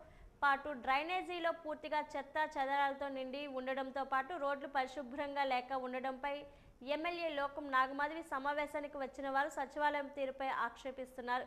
పాటు డ్రైనేజీలో పూర్తిగా చెత్త చెదారాలతో నిండి ఉండడంతో పాటు రోడ్లు పరిశుభ్రంగా లేక ఉండడంపై ఎమ్మెల్యే లోకం నాగమాధవి సమావేశానికి వచ్చిన వారు సచివాలయం తీరుపై ఆక్షేపిస్తున్నారు.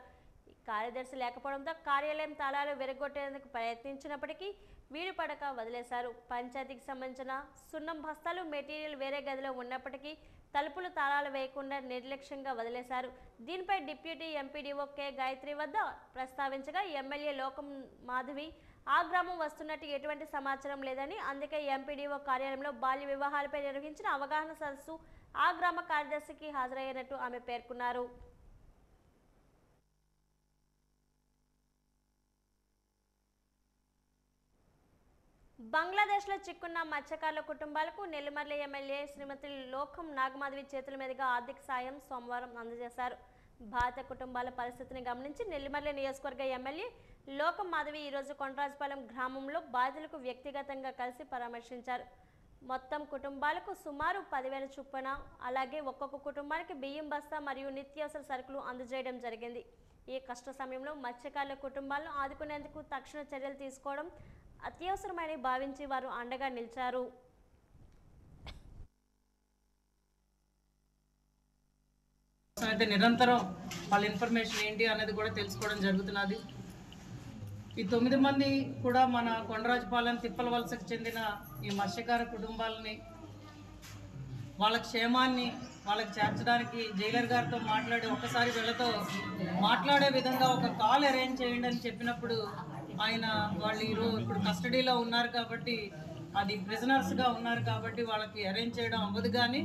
కార్యదర్శి లేకపోవడంతో కార్యాలయం తాళాలు విరగొట్టేందుకు ప్రయత్నించినప్పటికీ వీలు పడక వదిలేశారు. పంచాయతీకి సంబంధించిన సున్నం బస్తాలు మెటీరియల్ వేరే గదిలో ఉన్నప్పటికీ తలుపులు తాళాలు వేయకుండా నిర్లక్ష్యంగా వదిలేశారు. దీనిపై డిప్యూటీ ఎంపీడీఓ కె గాయత్రి వద్ద ప్రస్తావించగా ఎమ్మెల్యే లోకం మాధవి ఆ గ్రామం వస్తున్నట్టు ఎటువంటి సమాచారం లేదని, అందుకే ఎంపీడీఓ కార్యాలయంలో బాల్య వివాహాలపై నిర్వహించిన అవగాహన సదస్సు ఆ గ్రామ కార్యదర్శికి హాజరయ్యినట్టు ఆమె పేర్కొన్నారు. బంగ్లాదేశ్లో చిక్కున్న మత్స్యకారుల కుటుంబాలకు నెల్లిమర్ల ఎమ్మెల్యే శ్రీమతి లోకం నాగమాధవి చేతుల మీదుగా ఆర్థిక సాయం సోమవారం అందజేశారు. బాధిత కుటుంబాల పరిస్థితిని గమనించి నెల్లిమర్ల నియోజకవర్గ ఎమ్మెల్యే లోకం మాధవి ఈరోజు కొండరాజుపాలెం గ్రామంలో బాధితులకు వ్యక్తిగతంగా కలిసి పరామర్శించారు. మొత్తం కుటుంబాలకు సుమారు 10,000 చొప్పున, అలాగే ఒక్కొక్క కుటుంబానికి బియ్యం బస్తా మరియు నిత్యావసర సరుకులు అందజేయడం జరిగింది. ఈ కష్ట సమయంలో మత్స్యకారుల కుటుంబాలను ఆదుకునేందుకు తక్షణ చర్యలు తీసుకోవడం అత్యవసరమని భావించి వారు అండగా నిలిచారు.
అయితే నిరంతరం వాళ్ళ ఇన్ఫర్మేషన్ ఏంటి అనేది కూడా తెలుసుకోవడం జరుగుతున్నది. ఈ 9 మంది కూడా మన కొండరాజుపాలెం తిప్పల వలసకు చెందిన ఈ మత్స్యకార కుటుంబాలని వాళ్ళ క్షేమాన్ని వాళ్ళకి చేర్చడానికి జైలర్ గారితో మాట్లాడి ఒకసారి వీళ్ళతో మాట్లాడే విధంగా ఒక కాల్ అరేంజ్ చేయండి అని చెప్పినప్పుడు ఆయన వాళ్ళు ఇప్పుడు కస్టడీలో ఉన్నారు కాబట్టి, అది ప్రిజనర్స్గా ఉన్నారు కాబట్టి వాళ్ళకి అరేంజ్ చేయడం అవ్వదు. కానీ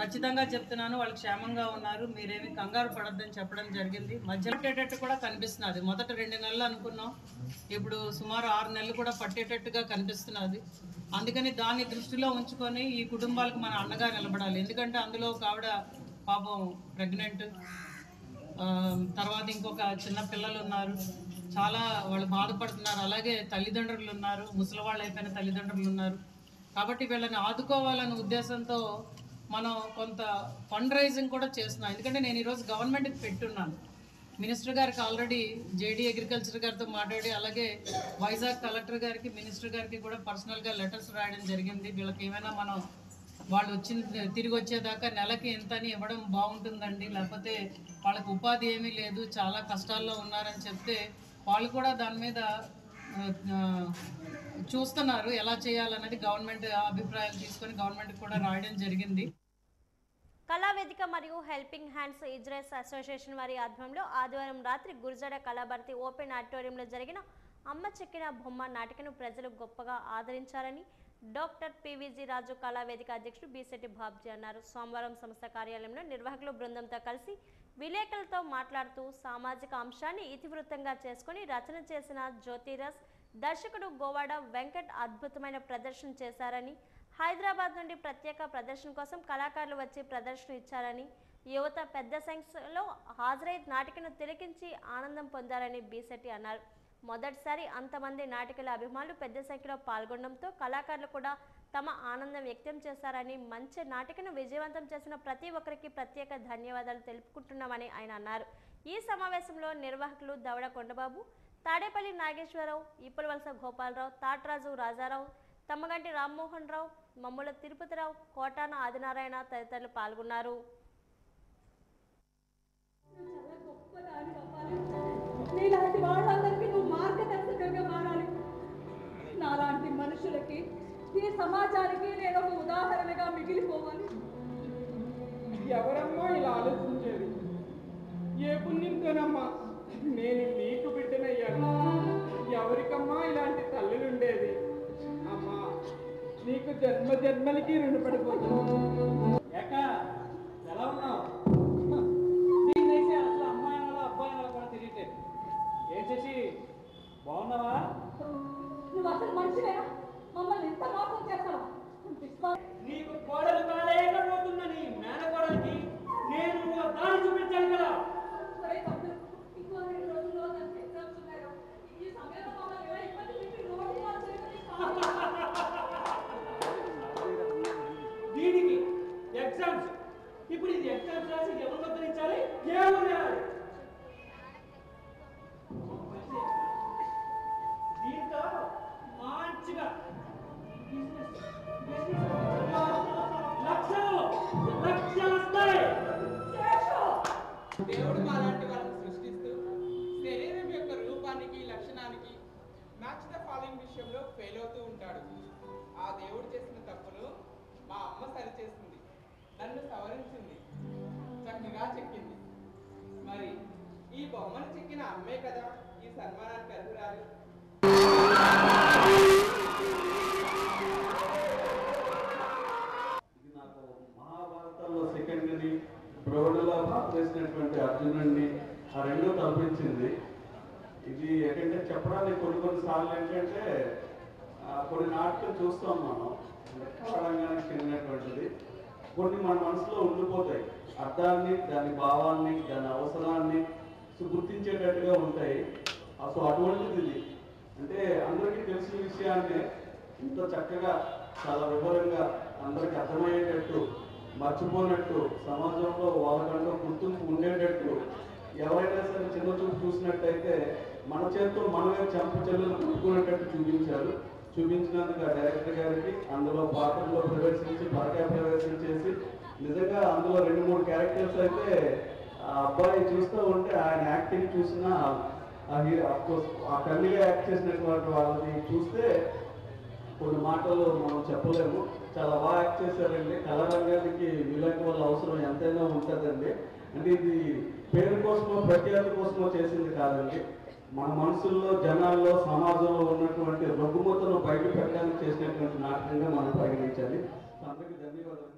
ఖచ్చితంగా చెప్తున్నాను, వాళ్ళు క్షేమంగా ఉన్నారు, మీరేమి కంగారు పడద్దని చెప్పడం జరిగింది. మధ్యలో పట్టేటట్టు కూడా కనిపిస్తున్నది. మొదట 2 నెలలు అనుకున్నాం, ఇప్పుడు సుమారు 6 నెలలు కూడా పట్టేటట్టుగా కనిపిస్తున్నది. అందుకని దాన్ని దృష్టిలో ఉంచుకొని ఈ కుటుంబాలకు మన అండగా నిలబడాలి. ఎందుకంటే అందులో ఒక ఆవిడ పాపం ప్రెగ్నెంట్, తర్వాత ఇంకొక చిన్న పిల్లలు ఉన్నారు, చాలా వాళ్ళు బాధపడుతున్నారు. అలాగే తల్లిదండ్రులు ఉన్నారు, ముసలి వాళ్ళు అయిపోయిన తల్లిదండ్రులు ఉన్నారు. కాబట్టి వీళ్ళని ఆదుకోవాలనే ఉద్దేశంతో మనం కొంత ఫండ్ రైజింగ్ కూడా చేస్తున్నాం. ఎందుకంటే నేను ఈరోజు గవర్నమెంట్కి పెట్టున్నాను. మినిస్టర్ గారికి ఆల్రెడీ జేడీ అగ్రికల్చర్ గారితో మాట్లాడి, అలాగే వైజాగ్ కలెక్టర్ గారికి, మినిస్టర్ గారికి కూడా పర్సనల్గా లెటర్స్ రాయడం జరిగింది. వీళ్ళకి ఏమైనా మనం వాళ్ళు తిరిగి వచ్చేదాకా నెలకి ఎంత అని ఇవ్వడం బాగుంటుందండి, లేకపోతే వాళ్ళకి ఉపాధి ఏమీ లేదు, చాలా కష్టాల్లో ఉన్నారని చెప్తే వాళ్ళు కూడా దాని మీద చూస్తున్నారు ఎలా చేయాలన్నది. గవర్నమెంట్ అభిప్రాయాలు తీసుకొని గవర్నమెంట్ కూడా రాయడం జరిగింది.
కళావేదిక మరియు హెల్పింగ్ హ్యాండ్స్ ఇజ్రాయల్స్ అసోసియేషన్ వారి ఆధ్వర్యంలో ఆదివారం రాత్రి గురుజాడ కళాభారతి ఓపెన్ ఆడిటోరియంలో జరిగిన అమ్మ చెక్కిన బొమ్మ నాటికను ప్రజలు గొప్పగా ఆదరించారని డాక్టర్ పివిజి రాజు కళావేదిక అధ్యక్షుడు బీసెట్టి బాబ్జీ అన్నారు. సోమవారం సంస్థ కార్యాలయంలో నిర్వాహకుల బృందంతో కలిసి విలేకరులతో మాట్లాడుతూ సామాజిక అంశాన్ని ఇతివృత్తంగా చేసుకుని రచన చేసిన జ్యోతిరస్ దర్శకుడు గోవాడ వెంకట్ అద్భుతమైన ప్రదర్శన చేశారని, హైదరాబాద్ నుండి ప్రత్యేక ప్రదర్శన కోసం కళాకారులు వచ్చి ప్రదర్శన ఇచ్చారని, యువత పెద్ద సంఖ్యలో హాజరై నాటికను తిలకించి ఆనందం పొందారని బీసెట్టి అన్నారు. మొదటిసారి అంతమంది నాటికల అభిమానులు పెద్ద సంఖ్యలో పాల్గొనడంతో కళాకారులు కూడా తమ ఆనందం వ్యక్తం చేశారని, మంచి నాటికను విజయవంతం చేసిన ప్రతి ఒక్కరికి ప్రత్యేక ధన్యవాదాలు తెలుపుకుంటున్నామని ఆయన అన్నారు. ఈ సమావేశంలో నిర్వాహకులు దవడ కొండబాబు, తాడేపల్లి నాగేశ్వరరావు, ఇప్పలవలస గోపాలరావు, తాట్రాజు రాజారావు, తమ్మగంటి రామ్మోహన్ రావు, మమ్ముల తిరుపతిరావు, కోటాన ఆదినారాయణ తదితరులు పాల్గొన్నారు.
నీలాంటి వాళ్ళందరికీ నువ్వు మార్గదర్శకంగా మారాలి. నాలాంటి మనుషులకి, ఈ సమాజానికి నేను ఒక ఉదాహరణగా మిగిలిపోవాలి.
ఎవరమ్మా ఇలా ఆలోచించేది? ఏ పుణ్యంతోనమ్మా నేను నీకు బిడ్డనయ్యాను. ఎవరికమ్మా ఇలాంటి తల్లులుండేది? అమ్మా, నీకు జన్మ జన్మలకి రుణపడిపోతున్నావు.
ఎలా ఉన్నావు? అసలు అమ్మాయినాలో అబ్బాయినాలో కూడా తెలియట్లేదు. ఏం చేసి బాగున్నావా?
నువ్వు అసలు మనిషివేనా? మమ్మల్ని ఇంత మోసం చేస్తావా?
నీకు కోడలు కాలేకపోతున్నా నీ మేనకోడలికి నేను దారి చూపించాను కదా. కోడింగ్ విషయంలో ఫెయిల్ అవుతూ ఉంటాడు. ఆ దేవుడు చేసిన తప్పును మా అమ్మ సరిచేసింది, నన్ను సవరించింది, చక్కగా చెక్కింది. మరి ఈ బొమ్మను చెక్కిన అమ్మే కదా ఈ సన్మానానికి అర్హురాలు.
ఇది నాకు మహాభారతంలో సెకండ్ని ద్రోణులా చేసినటువంటి అర్జునుడిని ఆ రెండు కల్పించింది. ఇది ఏంటంటే చెప్పడానికి కొన్నిసార్లు ఏంటంటే కొన్ని నాటకం చూస్తాం మనం రంగానికి చెందినటువంటిది, కొన్ని మన మనసులో ఉండిపోతాయి, అర్థాన్ని, దాని భావాన్ని, దాని అవసరాన్ని గుర్తించేటట్టుగా ఉంటాయి. సో అటువంటిది ఇది. అంటే అందరికీ తెలిసిన విషయాన్ని ఇంత చక్కగా చాలా వివరంగా అందరికి అర్థమయ్యేటట్టు, మర్చిపోనట్టు, సమాజంలో వాళ్ళకంటూ గుర్తింపు ఉండేటట్టు, ఎవరైనా సరే చిన్న చూపు చూసినట్టయితే మన చేతితో మనమే చెంపచెల్లులు కొట్టుకునేటట్టు చూపించినందుకు ఆ డైరెక్టర్ గారికి, అందులో పాత్రలో ప్రవేశం చేసి నిజంగా అందులో 2-3 క్యారెక్టర్స్ అయితే ఆ అబ్బాయి చూస్తూ ఉంటే ఆయన యాక్టింగ్ చూసినా ఆ తల్లిగా యాక్ట్ చేసినటువంటి వాళ్ళని చూస్తే కొన్ని మాటలు మనం చెప్పలేము. చాలా బాగా యాక్ట్ చేశారండి. కళారంగానికి వీళ్ళకి వాళ్ళ అవసరం ఎంతైనా ఉంటుందండి. అంటే ఇది పేరు కోసమో ప్రఖ్యాతి కోసమో చేసింది కాదండి, మన మనసుల్లో, జనాల్లో, సమాజంలో ఉన్నటువంటి రుగ్మతను బయట పెట్టడానికి చేసినటువంటి నాటకంగా మనం పరిగణించాలి. అందరికీ ధన్యవాదాలు.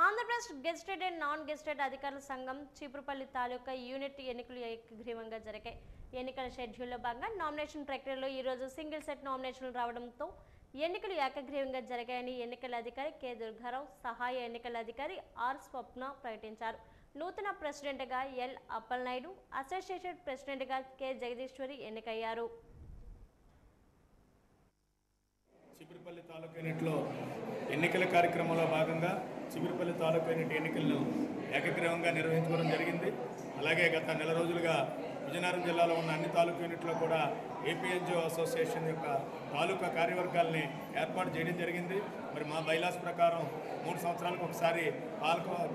Andhra Pradesh gazetted and non gazetted అధికారుల సంఘం చీపురుపల్లి తాలూకా యూనిట్ ఎన్నికలు ఏకగ్రీవంగా జరిగాయి. ఎన్నికల షెడ్యూల్లో భాగంగా నామినేషన్ ప్రక్రియలో ఈరోజు సింగిల్ సెట్ నామినేషన్లు రావడంతో ఎన్నికలు ఏకగ్రీవంగా జరిగాయని ఎన్నికల అధికారి కె దుర్గారావు, సహాయ ఎన్నికల అధికారి ఆర్ స్వప్న ప్రకటించారు. నూతన ప్రెసిడెంట్గా ఎల్ అప్పలనాయుడు, అసోసియేటెడ్ ప్రెసిడెంట్గా కె జగదీశ్వరి ఎన్నికయ్యారు.
చీపురుపల్లి తాలూకా యూనిట్లో ఎన్నికల కార్యక్రమంలో భాగంగా చీపురుపల్లి తాలూకా యూనిట్ ఎన్నికలను ఏకగ్రీవంగా నిర్వహించుకోవడం జరిగింది. అలాగే గత నెల రోజులుగా విజయనగరం జిల్లాలో ఉన్న అన్ని తాలూకా యూనిట్లో కూడా ఏపీఎన్జిఓ అసోసియేషన్ యొక్క తాలూకా కార్యవర్గాల్ని ఏర్పాటు చేయడం జరిగింది. మరి మా బైలాస్ ప్రకారం 3 సంవత్సరాలకు ఒకసారి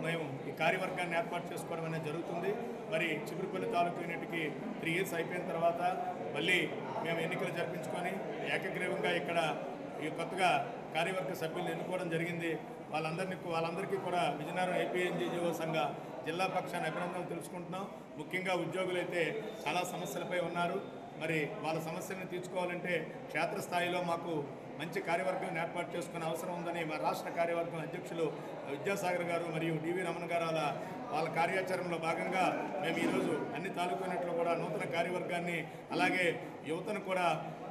మేము ఈ కార్యవర్గాన్ని ఏర్పాటు చేసుకోవడం అనేది జరుగుతుంది. మరి చీపురుపల్లి తాలూకా యూనిట్కి 3 ఇయర్స్ అయిపోయిన తర్వాత మళ్ళీ మేము ఎన్నికలు జరిపించుకొని ఏకగ్రీవంగా ఇక్కడ ఈ కొత్తగా కార్యవర్గ సభ్యులను ఎన్నుకోవడం జరిగింది. వాళ్ళందరికీ కూడా విజయనగరం ఏపీఎన్జిఓ సంఘ జిల్లా పక్షాన్ని అభినందనలు తెలుసుకుంటున్నాం. ముఖ్యంగా ఉద్యోగులైతే చాలా సమస్యలపై ఉన్నారు. మరి వాళ్ళ సమస్యలను తీర్చుకోవాలంటే క్షేత్రస్థాయిలో మాకు మంచి కార్యవర్గాన్ని ఏర్పాటు చేసుకునే అవసరం ఉందని మా రాష్ట్ర కార్యవర్గం అధ్యక్షులు విద్యాసాగర్ గారు మరియు డివి రమణ గారు వాళ్ళ కార్యాచరణలో భాగంగా మేము ఈరోజు అన్ని తాలూకా యూనిట్లో కూడా నూతన కార్యవర్గాన్ని, అలాగే యువతను కూడా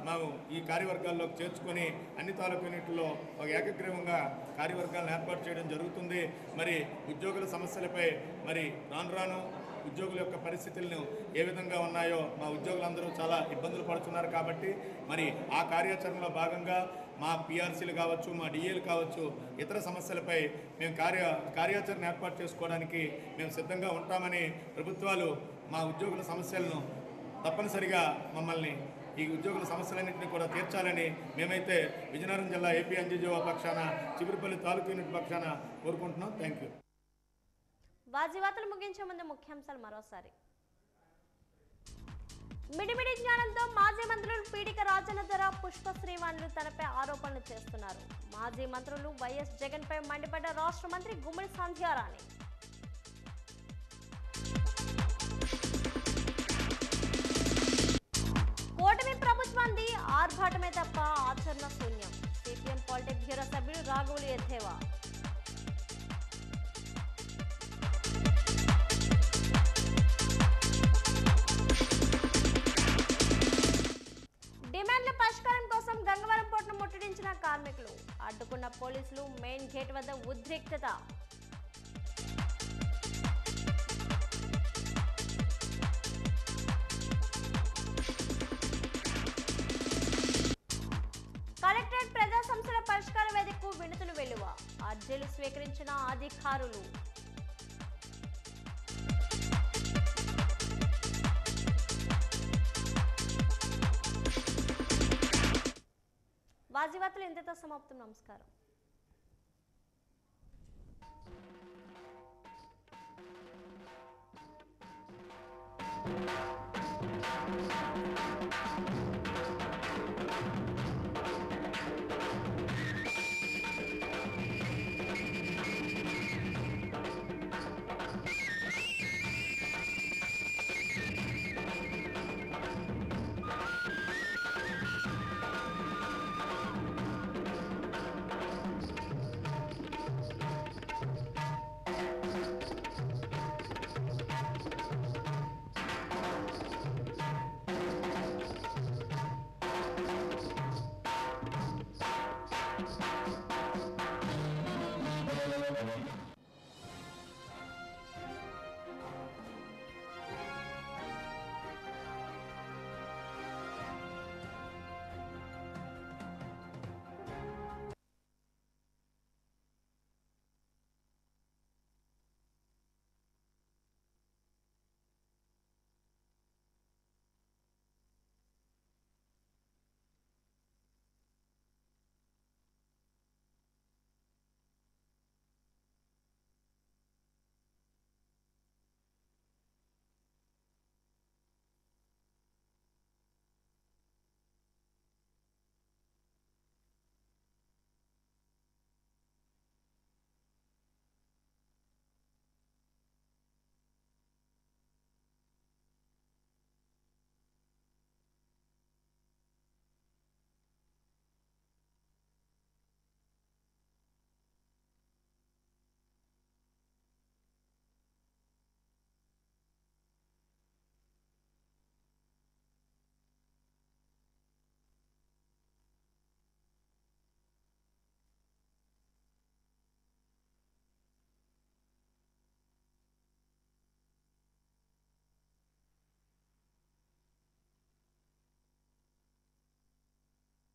మేము ఈ కార్యవర్గాల్లోకి చేర్చుకొని అన్ని తాలూకా యూనిట్లో ఒక ఏకగ్రీవంగా కార్యవర్గాలను ఏర్పాటు చేయడం జరుగుతుంది. మరి ఉద్యోగుల సమస్యలపై మరి రాను ఉద్యోగుల యొక్క పరిస్థితులను ఏ విధంగా ఉన్నాయో మా ఉద్యోగులందరూ చాలా ఇబ్బందులు పడుతున్నారు. కాబట్టి మరి ఆ కార్యాచరణలో భాగంగా మా పిఆర్సీలు కావచ్చు, మా డిఏలు కావచ్చు, ఇతర సమస్యలపై మేము కార్యాచరణ ఏర్పాటు చేసుకోవడానికి మేము సిద్ధంగా ఉంటామని ప్రభుత్వాలు మా ఉద్యోగుల సమస్యలను తప్పనిసరిగా మమ్మల్ని ఈ ఉద్యోగుల సమస్యలన్నింటినీ కూడా తీర్చాలని మేమైతే విజయనగరం జిల్లా ఏపీఎన్జిఓ పక్షాన, చీపురుపల్లి తాలూకా యూనిట్ పక్షాన కోరుకుంటున్నాం. Thank you.
వార్తలు ముగించే ముందు ముఖ్యాంశాలు మరోసారి. మిడిమిడి జ్ఞానంతో మాజీ మంత్రులు పీడిక రాజన్న ధర, పుష్ప శ్రీవాణులు తనపై ఆరోపణలు చేస్తున్నారు. మాజీ మంత్రులు వైఎస్ జగన్ పై మండిపడ్డ రాష్ట్ర మంత్రి గుమ్మడి సంధ్యారాణి. కూటమి ప్రభుత్వాన్ని ఆర్భాటమే తప్ప ఆచరణ శూన్యం. సిపిఎం పాలిటిక్ బ్యూరో సభ్యుడు రాఘవులు ఎద్దేవా. డిమాండ్ల పరిష్కారం కోసం గంగవరం పోర్టును ముట్టడించిన కార్మికులు, అడ్డుకున్న పోలీసులు, మెయిన్ గేట్ వద్ద ఉద్రిక్తత. కలెక్టరేట్ ప్రజా సమస్యల పరిష్కార వేదికకు వినతులు వెలువ, అర్జీలు స్వీకరించిన అధికారులు. వార్తలు ఇంతతో సమాప్తం. నమస్కారం.